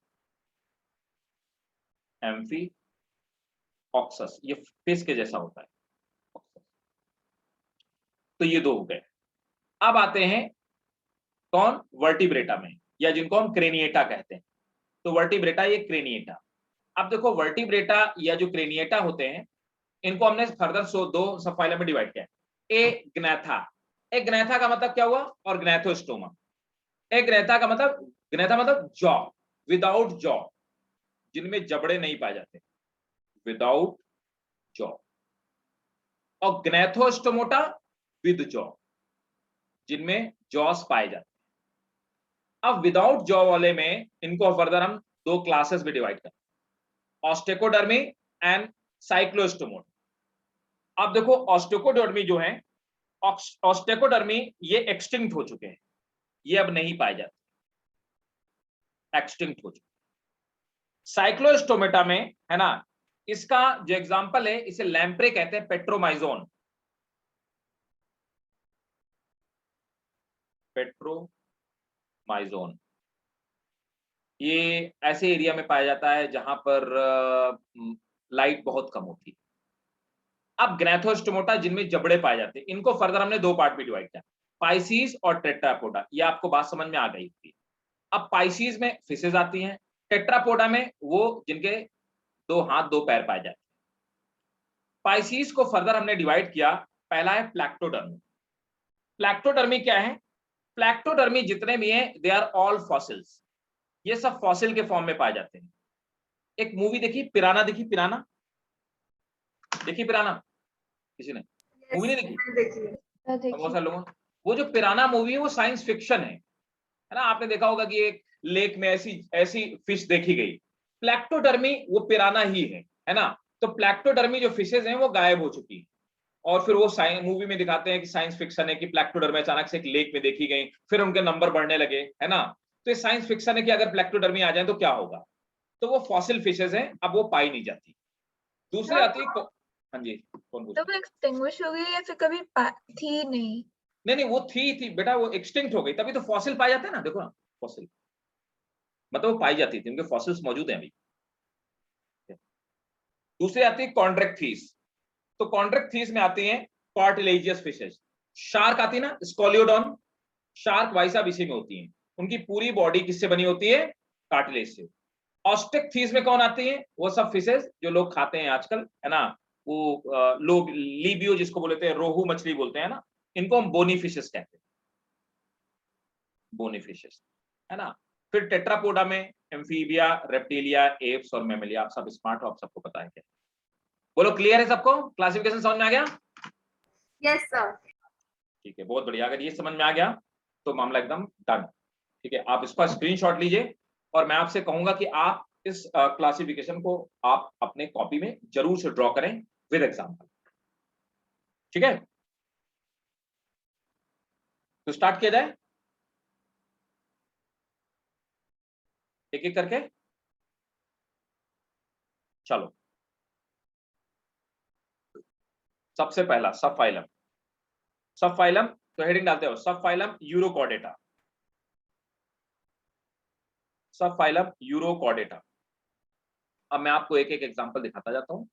एम्फिऑक्सस, ये फिश के जैसा होता है। तो ये दो हो गए। अब आते हैं कौन? वर्टिब्रेटा में, या जिनको हम क्रेनिएटा कहते हैं। तो वर्टिब्रेटा, ये क्रेनिएटा। अब देखो, वर्टिब्रेटा या जो क्रेनिएटा होते हैं, इनको हमने फर्दर दो सब फाइलम में डिवाइड किया। ए ग्नैथा, ए ग्नैथा का मतलब क्या हुआ? और ग्नैथोस्टोमा। ए ग्नैथा का मतलब, ग्नैथा मतलब जॉ, विदाउट जॉ, जिनमें जबड़े नहीं पाए जाते, विदाउट जॉ। और ग्नैथोस्टोमोटा विद जॉ, जिनमें जॉस पाए जाते हैं। अब विदाउट जॉ वाले में इनको फर्दर हम दो क्लासेस में डिवाइड करते हैं, ऑस्टेकोडर्मी एंड साइक्लोस्टोमोटा। अब देखो, ऑस्टेकोडर्मी जो है, ऑस्टेकोडर्मी ये एक्सटिंक्ट हो चुके हैं, ये अब नहीं पाए जाते, एक्सटिंक्ट हो चुके। साइक्लोस्टोमेटा में, है ना, इसका जो एग्जांपल है, इसे लैम्प्रे कहते हैं, पेट्रोमाइजोन, पेट्रोमाइजोन। ये ऐसे एरिया में पाया जाता है जहां पर लाइट बहुत कम होती है। अब ग्नैथोस्टोमोटा, जिनमें जबड़े पाए जाते हैं, इनको फर्दर हमने दो पार्ट में डिवाइड किया, पाइसीज और टेट्रापोडा। ये आपको बात समझ में आ गई थी। अब पाइसीज में फिशेज आती हैं, टेट्रापोडा में वो जिनके दो हाथ दो पैर पाए जाते हैं। पाइसीज को फर्दर हमने डिवाइड किया, पहला है प्लैक्टोडर्मी। प्लैक्टोडर्मी क्या है? प्लैक्टोडर्मी जितने भी हैं, दे आर ऑल फॉसिल्स, ये सब फॉसिल के फॉर्म में पाए जाते हैं। एक मूवी देखी, पिराना देखी? पिराना देखी? पिराना किसी ने मूवी नहीं देखी? बहुत सारे लोगों ने। वो जो पिराना मूवी है, वो साइंस फिक्शन है ना। आपने देखा होगा कि एक लेक में ऐसी फिश देखी गई। प्लैक्टोडर्मी वो पिराना ही है ना। तो प्लैक्टोडर्मी जो फिशेज हैं, वो गायब हो चुकी है, और फिर वो मूवी में दिखाते हैं कि साइंस फिक्शन है कि प्लैक्टोडर्मी अचानक से एक लेक में देखी गई, फिर उनके नंबर बढ़ने लगे, है ना। तो ये साइंस फिक्शन है कि अगर प्लैक्टोडर्मी आ जाए तो क्या होगा। तो वो फॉसिल फिशेज हैं, अब वो पाई नहीं जाती। दूसरी आती है, हाँ जी, कौन पूछ तो रहा है? वो एक्सटिंग्विश हो गई या फिर कभी थी नहीं? नहीं, वो थी बेटा, वो एक्सटिंक्ट हो गई, तभी तो फॉसिल पाए जाते हैं ना, देखो ना फॉसिल, मतलब वो पाई जाती थी, उनके फॉसिल्स मौजूद हैं अभी। दूसरी आती है कॉन्ड्रेक्थीस, तो कॉन्ड्रेक्थीस में आती हैं कार्टिलेजियस फिशेस। शार्क आती है ना, स्कोलियोडॉन, शार्क भाई साहब इसी में होती हैं, उनकी पूरी बॉडी किससे बनी होती है? कार्टिलेज से। ऑस्टेक्थीस में कौन आती है? वो सब फिशेस जो लोग खाते हैं आजकल, है ना, वो लोग लीबियो जिसको बोलते हैं, रोहू मछली बोलते हैं ना, इनको हम बोनी फिशेस कहते हैं, बोनी फिशेस, है ना। फिर टेट्रापोडा में एम्फीबिया, रेप्टिलिया, एप्स और मैमेलिया। आप सब स्मार्ट हो, आप सबको पता है क्या। बोलो क्लियर है सबको? क्लासिफिकेशन समझ में आ गया? Yes sir. ठीक है, बहुत बढ़िया। अगर ये समझ में आ गया तो मामला एकदम डन। ठीक है, आप इसका स्क्रीनशॉट लीजिए और मैं आपसे कहूंगा कि आप इस क्लासिफिकेशन को आप अपने कॉपी में जरूर से ड्रॉ करें विद एग्जांपल। ठीक है, तो स्टार्ट किया जाए एक एक करके। चलो, सबसे पहला सब फाइलम। सब फाइलम तो हेडिंग डालते हो, सब फाइलम यूरोकॉर्डेटा। सब फाइलम यूरोकॉर्डेटा। अब मैं आपको एक एक एग्जांपल दिखाता जाता हूं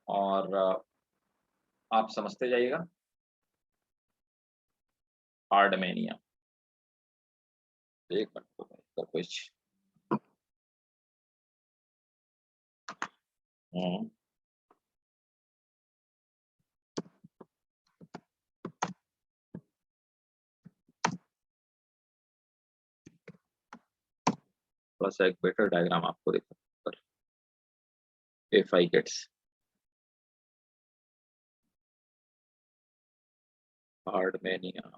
और आप समझते जाइएगा। हार्डमेनिया, एक मिनट तो कुछ थोड़ा सा एक बेटर डायग्राम आपको दिखा, इफ आई गेट्स हार्डमेनिया।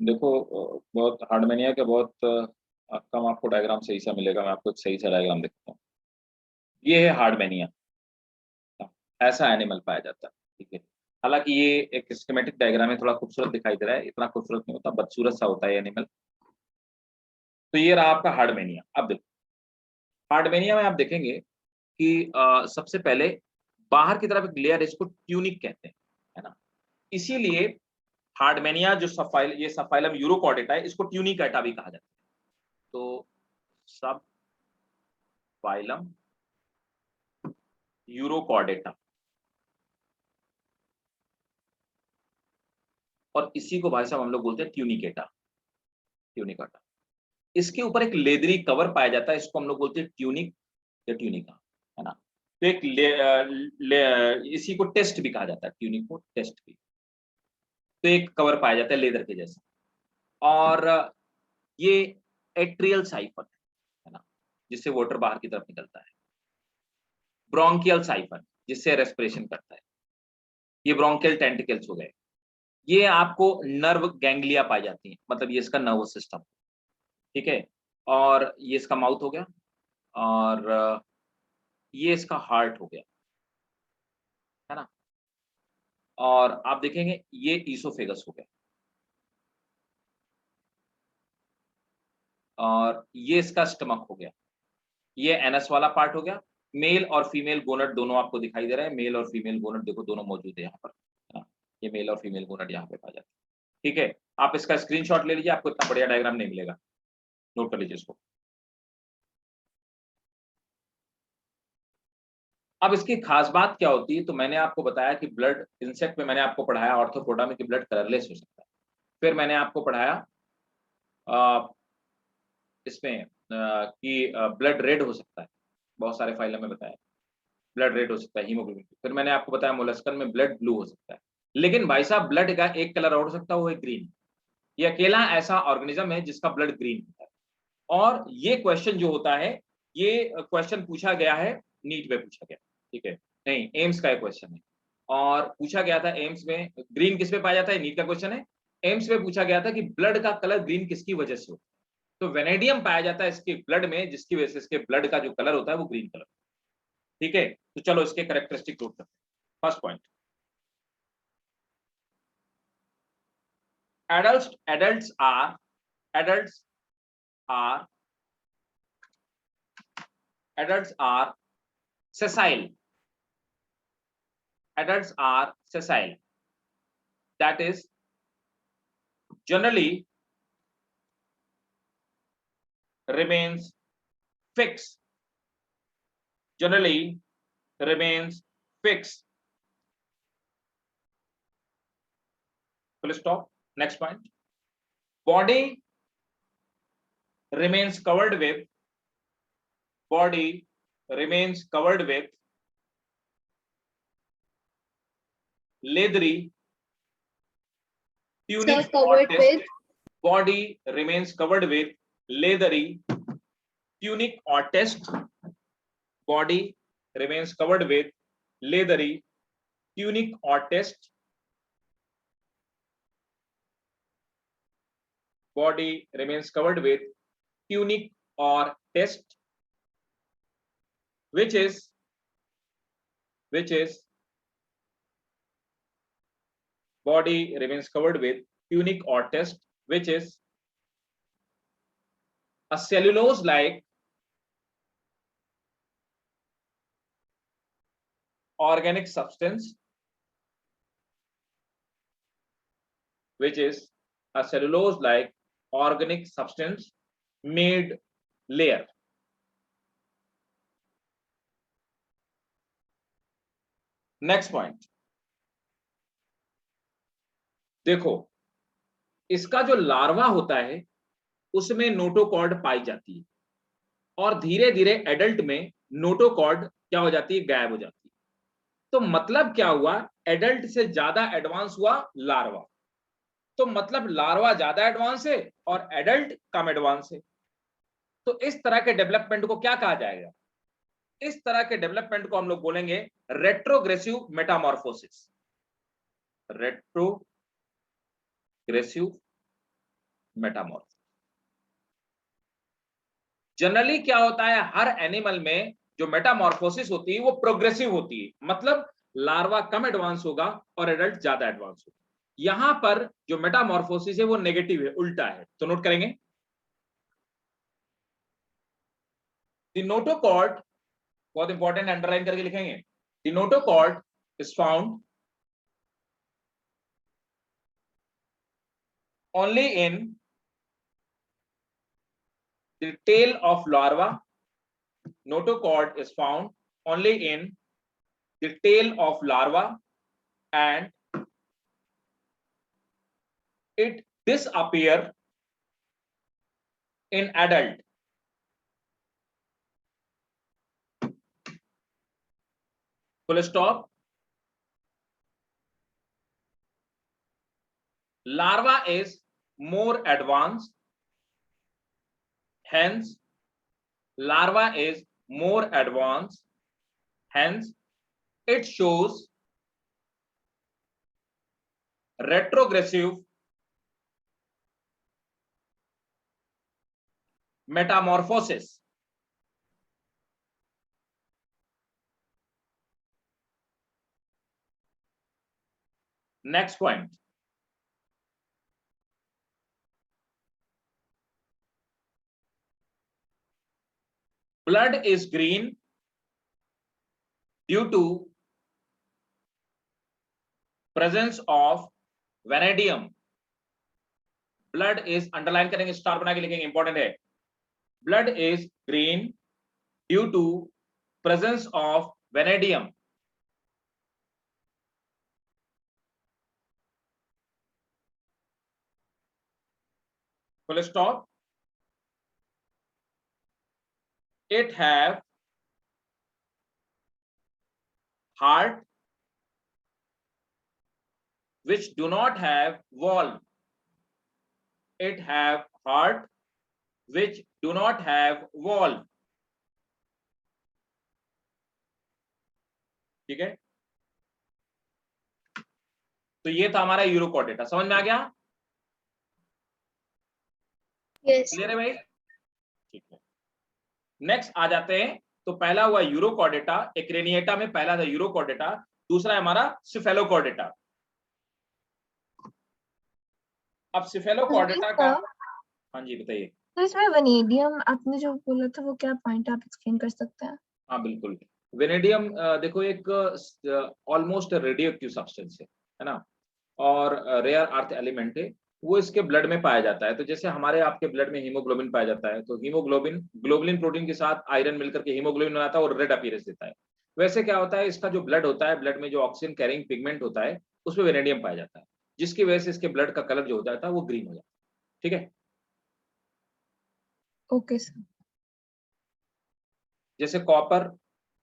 देखो बहुत हार्डमेनिया के बहुत कम आपको डायग्राम सही सा मिलेगा। मैं आपको एक सही सा डायग्राम दिखाता हूँ। ये है हार्डमेनिया, ऐसा एनिमल पाया जाता है। ठीक है, हालांकि ये एक स्कीमेटिक डायग्राम है, थोड़ा खूबसूरत दिखाई दे रहा है, इतना खूबसूरत नहीं होता, बदसूरत सा होता है एनिमल। तो ये रहा आपका हार्डमेनिया। अब देखो हार्डमेनिया में आप देखेंगे कि सबसे पहले बाहर की तरफ एक लेयर, इसको ट्यूनिक कहते हैं, है ना। इसीलिए हार्डमेनिया जो सफाइल ये सफाइलम यूरोकॉर्डेटा है, इसको ट्यूनिकेटा भी कहा जाता है। तो सब फाइलम यूरोकॉर्डेटा, और इसी को भाई साहब हम लोग बोलते हैं ट्यूनिकेटा, ट्यूनिकाटा। इसके ऊपर एक लेदरी कवर पाया जाता है, इसको हम लोग बोलते हैं ट्यूनिक या ट्यूनिका, है ना। तो एक इसी को टेस्ट भी कहा जाता है, ट्यूनिक को टेस्ट भी। तो एक कवर पाया जाता है लेदर के जैसा, और ये एट्रियल साइफन है ना, जिससे वाटर बाहर की तरफ निकलता है। ब्रोंकियल साइफन, जिससे रेस्पिरेशन करता है। ये ब्रोंकियल टेंटिकल्स हो गए। ये आपको नर्व गैंग्लिया पाई जाती है, मतलब ये इसका नर्वस सिस्टम। ठीक है, और ये इसका माउथ हो गया, और ये इसका हार्ट हो गया, है ना। और आप देखेंगे ये ईसोफेगस हो गया, और ये इसका स्टमक हो गया। ये एनस वाला पार्ट हो गया। मेल और फीमेल गोनट दोनों आपको दिखाई दे रहे हैं। मेल और फीमेल गोनट देखो दोनों मौजूद है यहाँ पर, है ना। ये मेल और फीमेल गोनट यहाँ पे पाया जाता है। ठीक है, आप इसका स्क्रीनशॉट ले लीजिए, आपको इतना बढ़िया डायग्राम नहीं मिलेगा, नोट कर लीजिए इसको। अब इसकी खास बात क्या होती है, तो मैंने आपको बताया कि ब्लड इंसेक्ट में मैंने आपको पढ़ाया ऑर्थोपोडा में कि ब्लड कलरलेस हो सकता है। फिर मैंने आपको पढ़ाया इसमें कि ब्लड रेड हो सकता है, बहुत सारे फाइलों में बताया ब्लड रेड हो सकता है हीमोग्लोबिन। फिर मैंने आपको बताया मोलस्कन में ब्लड ब्लू हो सकता है। लेकिन भाई साहब ब्लड का एक कलर और हो सकता है, वो है ग्रीन। ये अकेला ऐसा ऑर्गेनिज्म है जिसका ब्लड ग्रीन होता है। और ये क्वेश्चन जो होता है, ये क्वेश्चन पूछा गया है, नीट में पूछा गया, ठीक है, नहीं एम्स का क्वेश्चन है। और पूछा गया था एम्स में ग्रीन किस पे पाया जाता है, नीट का क्वेश्चन है। एम्स में पूछा गया था कि ब्लड का कलर ग्रीन किसकी वजह से होता है। तो वेनेडियम पाया जाता है इसके ब्लड में, जिसकी वजह से इसके ब्लड का जो कलर होता है वो ग्रीन कलर। ठीक है, तो चलो इसके कैरेक्टरिस्टिक नोट करते हैं। First point, adults are sessile. Adults are sessile. That is generally remains fixed. Generally remains fixed. Full stop. Next point. Body remains covered with. Body remains covered with leathery tunic or test. Body remains covered with leathery tunic or test. Body remains covered with leathery tunic or test. Body remains covered with tunic or test, which is body remains covered with tunic or test, which is a cellulose like organic substance, which is a cellulose like organic substance made layer. Next point देखो, इसका जो लार्वा होता है उसमें नोटोकॉर्ड पाई जाती है और धीरे धीरे एडल्ट में नोटोकॉर्ड क्या हो जाती है, गायब हो जाती है। तो मतलब क्या हुआ, एडल्ट से ज्यादा एडवांस हुआ लार्वा। तो मतलब लार्वा ज्यादा एडवांस है और एडल्ट कम एडवांस है। तो इस तरह के डेवलपमेंट को क्या कहा जाएगा, इस तरह के डेवलपमेंट को हम लोग बोलेंगे retrogressive Metamorphosis. Retrogressive Metamorphosis. Generally क्या होता है, हर एनिमल में जो मेटामॉर्फोसिस होती है वो प्रोग्रेसिव होती है, मतलब लार्वा कम एडवांस होगा और एडल्ट ज्यादा एडवांस होगा। यहां पर जो मेटामॉर्फोसिस है वो नेगेटिव है, उल्टा है। तो नोट करेंगे, द नोटोकॉर्ड, बहुत इंपॉर्टेंट, अंडरलाइन करके लिखेंगे, the notochord is found only in the tail of larva. Notochord is found only in the tail of larva and it disappear in adult. Full stop. Larva is more advanced, hence larva is more advanced, hence it shows retrogressive metamorphosis. Next point, blood is green due to presence of vanadium. Blood is, underline करेंगे, स्टार बना के लिखेंगे, इंपॉर्टेंट है। Blood is green due to presence of vanadium. full stop. It have heart which do not have valve. It have heart which do not have valve. ठीक है, तो ये था हमारा यूरोकॉड डेटा। समझ में आ गया? यस क्लियर है भाई? ठीक है, नेक्स्ट आ जाते हैं। तो पहला हुआ यूरोकॉर्डेटा, एक्रेनिएटा में पहला था यूरोकॉर्डेटा, दूसरा है हमारा सिफेलोकॉर्डेटा। अब सिफेलोकॉर्डेटा का, हाँ जी बताइए। तो इसमें वनेडियम आपने जो बोला था वो क्या पॉइंट आप एक्सप्लेन कर सकते हैं? हाँ बिल्कुल, वेनेडियम देखो एक ऑलमोस्ट रेडियो एक्टिव सब्सटेंस है ना, और रेयर अर्थ एलिमेंट है, वो इसके ब्लड में पाया जाता है। तो जैसे हमारे आपके ब्लड में हीमोग्लोबिन पाया जाता है, तो हीमोग्लोबिन ग्लोबुलिन प्रोटीन के साथ आयरन मिलकर के हीमोग्लोबिन बनाता है और रेड अपीयरेंस देता है। वैसे क्या होता है, इसका जो ब्लड होता है, ब्लड में जो ऑक्सीजन कैरिंग पिगमेंट होता है, उसमें वेनेडियम पाया जाता है, जिसकी वजह से इसके ब्लड का कलर जो हो जाता है वो ग्रीन हो जाता है। ठीक है, ओके सर। जैसे कॉपर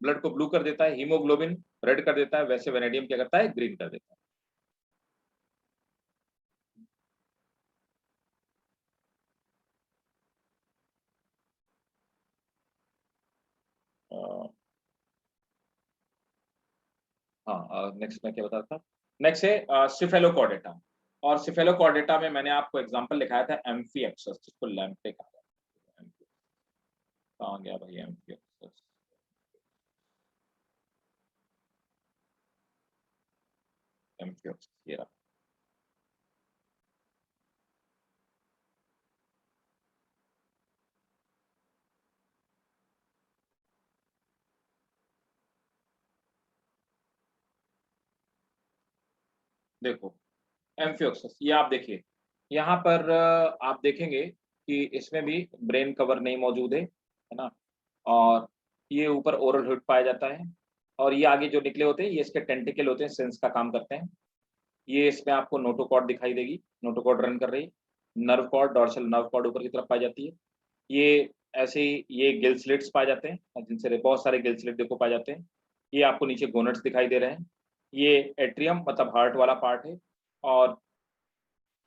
ब्लड को ब्लू कर देता है, हीमोग्लोबिन रेड कर देता है, वैसे वेनेडियम क्या करता है, ग्रीन कर देता है। हाँ, नेक्स्ट मैं क्या बता रहा था, नेक्स्ट है सिफेलोकॉर्डेटा। और सिफेलोकॉर्डेटा में मैंने आपको एग्जांपल लिखाया था एम्फीएक्सस, जिसको लैम्पे कहा जाता है। कहाँ गया भाई एम्फीएक्सस? एम्फीएक्सस ये रहा। देखो एम्फियोक्सस, ये आप देखिए, यहाँ पर आप देखेंगे कि इसमें भी ब्रेन कवर नहीं मौजूद है ना, और ये ऊपर ओरल हुड पाया जाता है, और ये आगे जो निकले होते हैं ये इसके टेंटिकल होते हैं, सेंस का काम करते हैं। ये इसमें आपको नोटोकॉर्ड दिखाई देगी, नोटोकॉर्ड रन कर रही, nerve cord, dorsal nerve cord ऊपर की तरफ पाई जाती है। ये ऐसे ही ये गिल स्लिट्स पाए जाते हैं, जिनसे बहुत सारे गिल स्लिट देखो पाए जाते हैं। ये आपको नीचे गोनट्स दिखाई दे रहे हैं। ये एट्रियम मतलब हार्ट वाला पार्ट है, और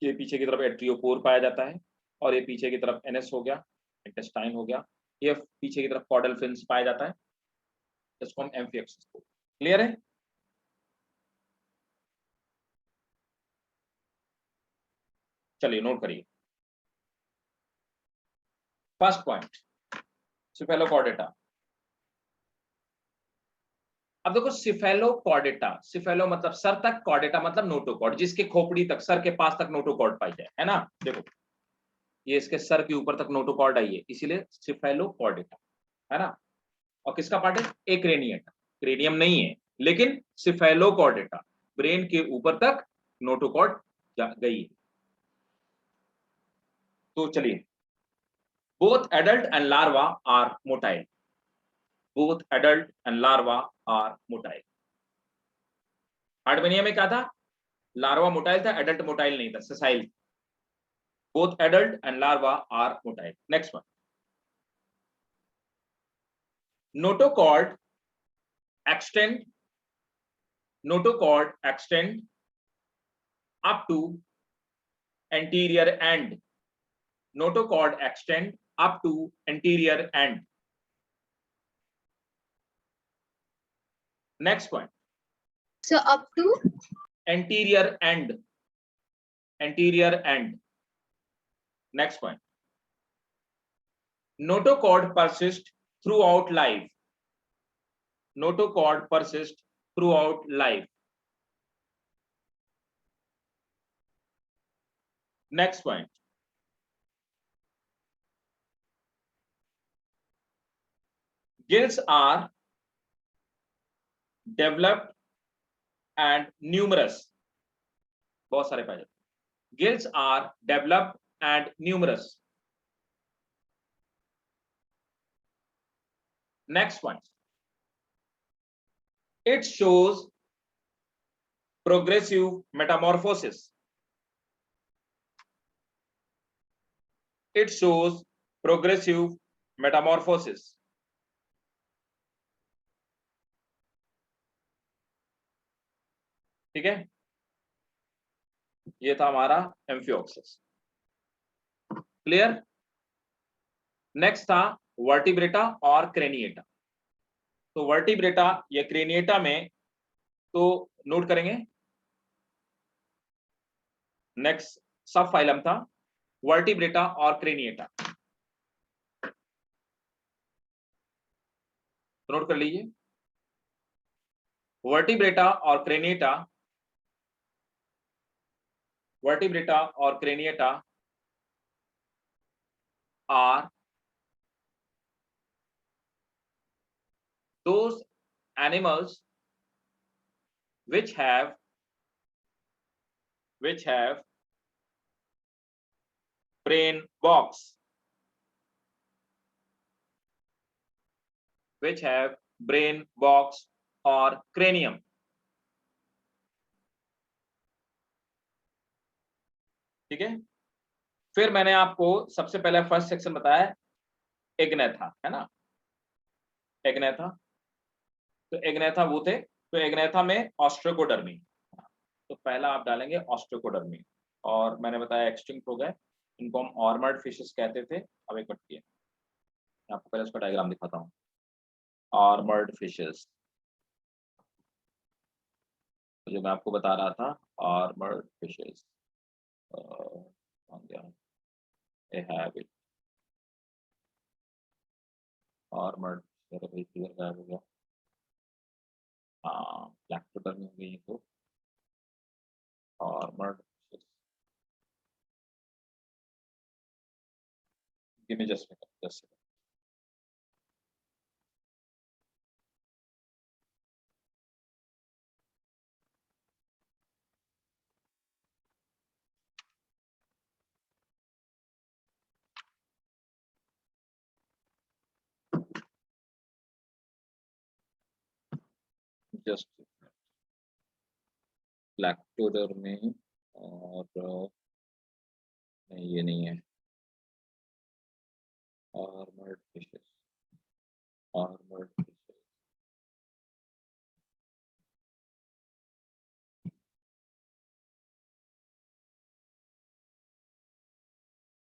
ये पीछे की तरफ एट्रियोपोर पाया जाता है, और ये पीछे की तरफ एनएस हो गया, इंटेस्टाइन हो गया। ये पीछे की तरफ कॉर्डल फिन्स पाया जाता है, जिसको हम एम्फिएक्सस को। क्लियर है? चलिए नोट करिए। First point, cephalochordata. अब देखो सिफेलोकॉर्डेटा, सिफेलो मतलब सर तक, कॉर्डेटा मतलब नोटोकॉर्ड, जिसके खोपड़ी तक, सर के पास तक नोटोकॉर्ड पाई जाए, है ना। देखो ये इसके सर के ऊपर तक नोटोकॉर्ड आई है, इसीलिए सिफेलोकॉर्डेटा, है ना। और किसका पार्ट है, एक क्रेनिएटा, क्रेनियम नहीं है, लेकिन सिफेलोकॉर्डेटा, ब्रेन के ऊपर तक नोटोकॉर्ड गई है। तो चलिए, both adult and larva are motile, both adult and larva are motile. Herdmania में क्या था, लार्वा मोटाइल था, एडल्ट मोटाइल नहीं था, sessile. Both adult and larva are motile. Next one, notochord extend, notochord extend up to anterior end, notochord extend up to anterior end. Next point, So up to anterior end, anterior end. Next point, notochord persist throughout life, notochord persist throughout life. Next point, gills are developed and numerous, बहुत सारे पाए जाते हैं। Gills are developed and numerous. Next one, it shows progressive metamorphosis. it shows progressive metamorphosis. ठीक है, ये था हमारा एम्फिओक्सिस। क्लियर। नेक्स्ट था वर्टिब्रेटा और क्रेनिएटा। तो वर्टिब्रेटा या क्रेनिएटा में तो नोट करेंगे, नेक्स्ट सब फाइलम था वर्टिब्रेटा और क्रेनिएटा, तो नोट कर लीजिए वर्टिब्रेटा और क्रेनिएटा, वर्टिब्रेटा और craniata are those animals which have brain box, which have brain box or cranium. ठीक है, फिर मैंने आपको सबसे पहले फर्स्ट सेक्शन बताया एग्नेथा, है ना, एग्नेथा। तो एग्नेथा वो थे, तो एग्नेथा में ऑस्ट्रोकोडर्मी, तो पहला आप डालेंगे ऑस्ट्रोकोडर्मी, और मैंने बताया एक्सटिंक्ट हो गए, इनको हम ऑर्मर्ड फिशेस कहते थे, अब एक किए, आपको पहले उसका डायग्राम दिखाता हूँ। ऑर्मर्ड फिशेस जो मैं आपको बता रहा था, armoured fishes they have it, armoured fishes गायब हो गया, हाँ ब्लैकटोडर्मी हो गई तो armoured fishes, give me just placodermi, और नहीं ये नहीं है, ऑर्मर्ड फिशेस, ऑर्मर्ड फिशेस,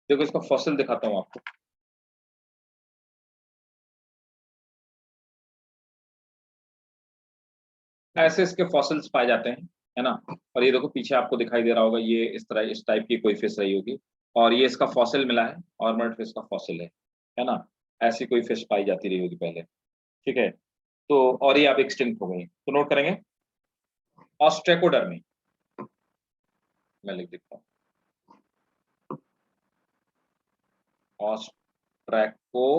देखो इसका फॉसिल दिखाता हूँ आपको। ऐसे इसके फॉसिल्स पाए जाते हैं, है ना, और ये देखो पीछे आपको दिखाई दे रहा होगा, ये इस तरह इस टाइप की कोई फिश रही होगी, और ये इसका फॉसिल मिला है, ऑर्मर्ड फिश का फॉसिल है ना, ऐसी कोई फिश पाई जाती रही होगी पहले, ठीक है। तो और ये अब एक्सटिंक्ट हो गई, तो नोट करेंगे ऑस्ट्रेकोडर्मी, मैं लिख देता हूँ ऑस्ट्रेकोडर्मी,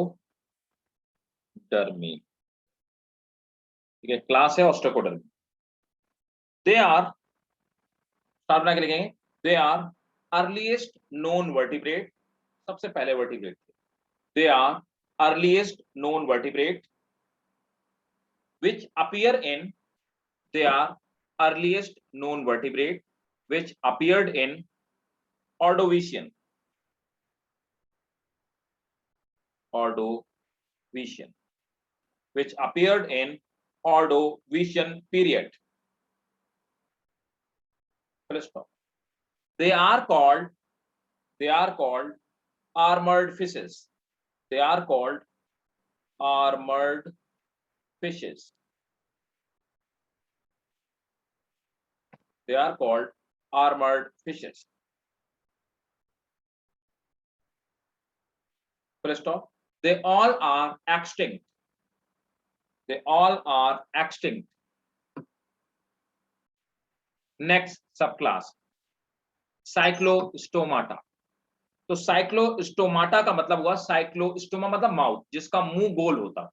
ठीक है, क्लास है ऑस्ट्रेकोडर्मी। दे आर, स्टार्ट बना के लिखेंगे, they are earliest known vertebrate, सबसे पहले वर्टिब्रेट थे, they are earliest known vertebrate which appear in, they are earliest known vertebrate which appeared in Ordovician, Ordovician, which appeared in Ordovician period. They are called armored fishes. They are called armored fishes. They are called armored fishes. Full stop. They all are extinct. They all are extinct. Next subclass, Cyclostomata. तो साइक्लोस्टोमाटा का मतलब हुआ, साइक्लोस्टोमा मतलब माउथ, जिसका मुंह गोल होता है,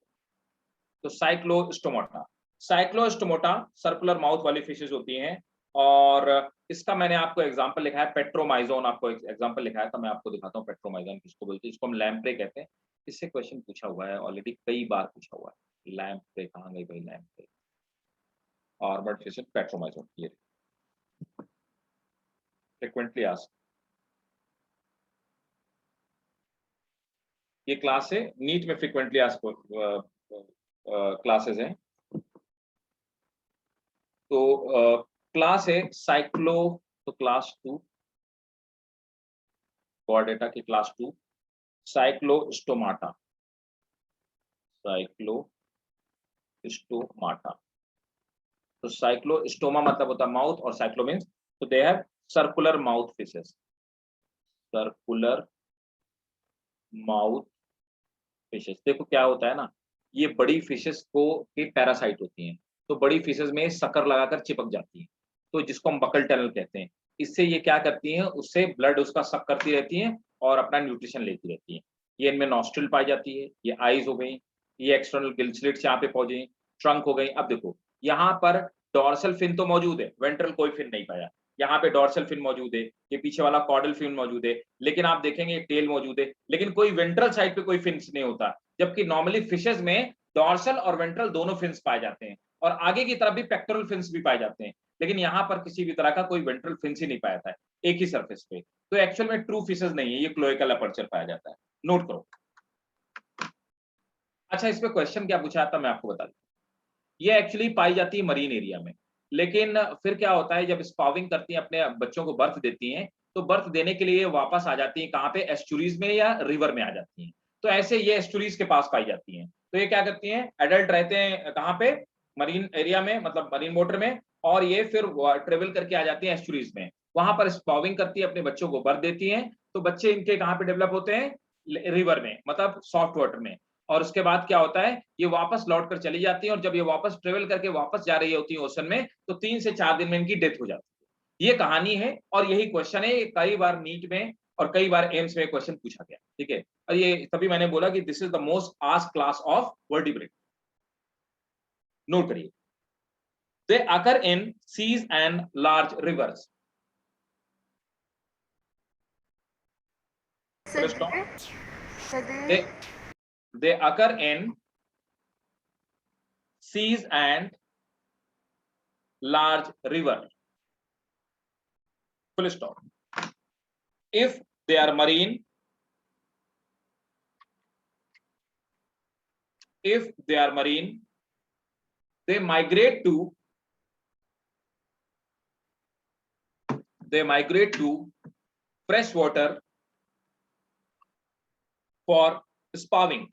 तो साइक्लोस्टोमाटा, साइक्लोस्टोमाटा सर्कुलर माउथ वाली फिशेस होती हैं, और इसका मैंने आपको एग्जांपल लिखा है पेट्रोमाइजोन, आपको एग्जांपल लिखा है, तो मैं आपको दिखाता हूँ पेट्रोमाइजोन किसको बोलते हैं, इसको हम लैम्प्रे कहते हैं, इससे क्वेश्चन पूछा हुआ है ऑलरेडी, कई बार पूछा हुआ है, लैम्प्रे कहाँ गई भाई, लैम्प्रे, आर्मर्ड फिश पेट्रोमाइजोन, ये frequently asked. ये क्लास है, नीट में फ्रिक्वेंटली आज क्लासेस हैं। तो क्लास है साइक्लो, तो क्लास 2 कोआर्डेटा की क्लास 2 साइक्लोस्टोमाटा, साइक्लोस्टोमाटा। तो साइक्लोस्टोमा मतलब होता है माउथ और साइक्लो मीन्स तो they have circular mouth fishes, circular mouth fishes. देखो क्या होता है ना, ये बड़ी फिशेस को के पैरासाइट होती हैं, तो बड़ी फिशेस में शक्कर लगाकर चिपक जाती हैं, तो जिसको हम बकल टनल कहते हैं। इससे ये क्या करती हैं, उससे ब्लड उसका सक करती रहती हैं और अपना न्यूट्रिशन लेती रहती हैं। ये इनमें नॉस्ट्रिल पाई जाती है, ये आईज हो गई, ये एक्सटर्नल गिल स्लिट्स यहाँ पे पहुंची, ट्रंक हो गई। अब देखो यहाँ पर डॉर्सल फिन तो मौजूद है, वेंट्रल कोई फिन नहीं पाया। यहाँ पे डॉर्सल फिन मौजूद है, ये पीछे वाला कॉर्डल फिन मौजूद है, लेकिन आप देखेंगे टेल मौजूद है, लेकिन कोई वेंट्रल साइड पे कोई फिन्स नहीं होता। जबकि नॉर्मली फिशेस में डॉर्सल और वेंट्रल दोनों फिन्स पाए जाते हैं, और आगे की तरफ भी पेक्टोरल फिन्स भी पाए जाते हैं, लेकिन यहाँ पर किसी भी तरह का कोई वेंट्रल फिन्स ही नहीं पाया था एक ही सरफेस पे। तो एक्चुअल में ट्रू फिशेस नहीं है, ये क्लोएकल अपर्चर पाया जाता है, नोट करो। अच्छा, इसमें क्वेश्चन क्या पूछा था मैं आपको बता दूं। ये एक्चुअली पाई जाती है मरीन एरिया में, लेकिन फिर क्या होता है जब स्पाविंग करती हैं, अपने बच्चों को बर्थ देती हैं, तो बर्थ देने के लिए वापस आ जाती हैं कहाँ पे, एस्चुरीज में या रिवर में आ जाती हैं। तो ऐसे ये एस्चुरीज के पास पाई जाती हैं। तो ये क्या करती हैं, एडल्ट रहते हैं कहाँ पे, मरीन एरिया में, मतलब मरीन वाटर में, और ये फिर ट्रेवल करके आ जाती हैं एस्चुरीज में, वहां पर स्पाविंग करती है, अपने बच्चों को बर्थ देती हैं। तो बच्चे इनके कहाँ पे डेवलप होते हैं, रिवर में, मतलब सॉफ्ट वाटर में। और उसके बाद क्या होता है, ये वापस लौट कर चली जाती है, और जब ये वापस ट्रेवल करके वापस जा रही होती है ओशन में, तो 3 से 4 दिन में इनकी डेथ हो जाती है। ये कहानी है, और यही क्वेश्चन है, कई बार नीट में और कई बार एम्स में क्वेश्चन पूछा गया, ठीक है। और ये तभी मैंने बोला कि this is the most asked class of vertebrate. Note करिए, they occur in seas and large rivers. They occur in seas and large river. Full stop. If they are marine, they migrate to fresh water for spawning.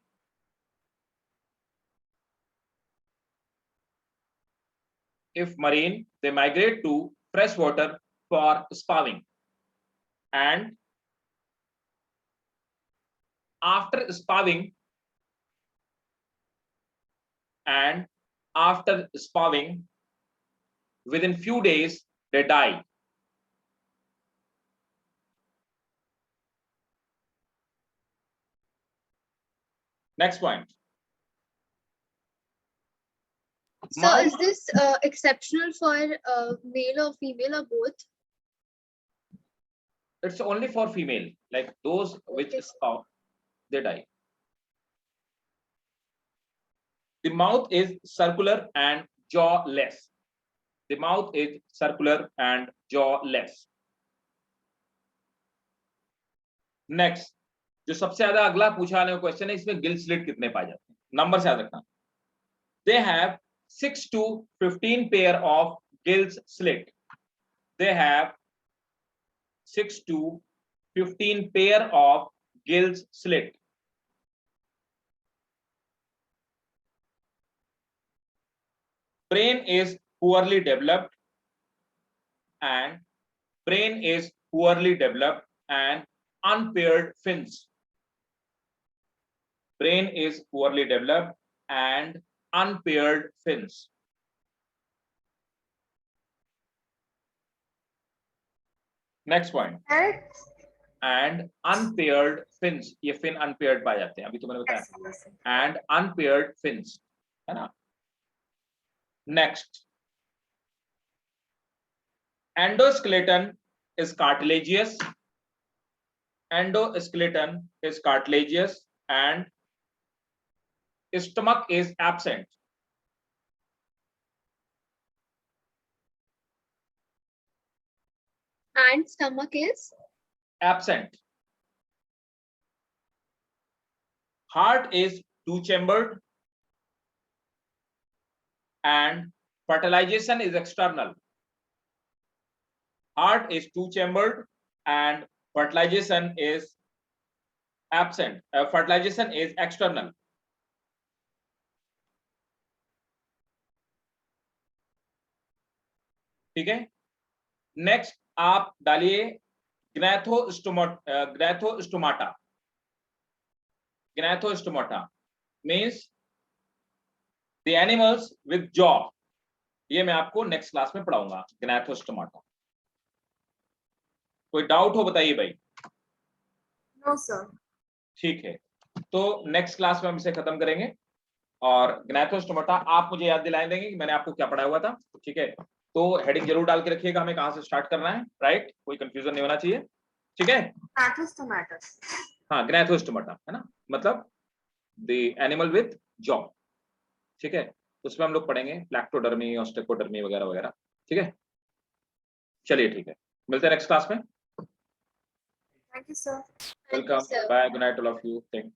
If marine, they migrate to fresh water for spawning, and after spawning, within few days they die. Next point. So is this exceptional for male or female or both? It's only for female, like those which spawn, they die. The mouth is circular and jawless. The mouth is circular and jawless. Next, जो सबसे ज्यादा अगला पूछा वाला क्वेश्चन है, इसमें गिल स्लिट कितने पाए जाते हैं, नंबर से याद रखना। They have 6 to 15 pair of gills slit. They have 6 to 15 pair of gills slit. Brain is poorly developed and unpaired fins. Brain is poorly developed and unpaired fins. Next point. And unpaired fins. ये fin unpaired पाए जाते हैं, अभी तो मैंने बताया। And unpaired fins, है ना। Next. Endoskeleton is cartilaginous. Endoskeleton is cartilaginous and stomach is absent. And stomach is Absent. Heart is two-chambered and fertilization is external. Heart is two-chambered and fertilization is absent. Fertilization is external. ठीक है, नेक्स्ट आप डालिए gnathostomata. Gnathostomata means the animals with jaw. ये मैं आपको नेक्स्ट क्लास में पढ़ाऊंगा ग्नैथोस्टोमाटा। कोई डाउट हो बताइए भाई। No, sir. ठीक है, तो नेक्स्ट क्लास में हम इसे खत्म करेंगे। और ग्नैथोस्टोमाटा आप मुझे याद दिलाए देंगे कि मैंने आपको क्या पढ़ाया हुआ था। ठीक है, तो हेडिंग जरूर डाल के रखिएगा हमें कहां से स्टार्ट करना है, राइट, कोई कंफ्यूजन नहीं होना चाहिए। ठीक है, हाँ ग्नैथोस्टोमाटा है ना, मतलब द एनिमल विथ जॉ। ठीक है, उसमें हम लोग पढ़ेंगे लैक्टोडर्मी, ऑस्टेकोडर्मी वगैरह वगैरह। ठीक है, चलिए ठीक है, मिलते हैं नेक्स्ट क्लास में। Thank you, sir. Welcome, bye, good night all of you. Thank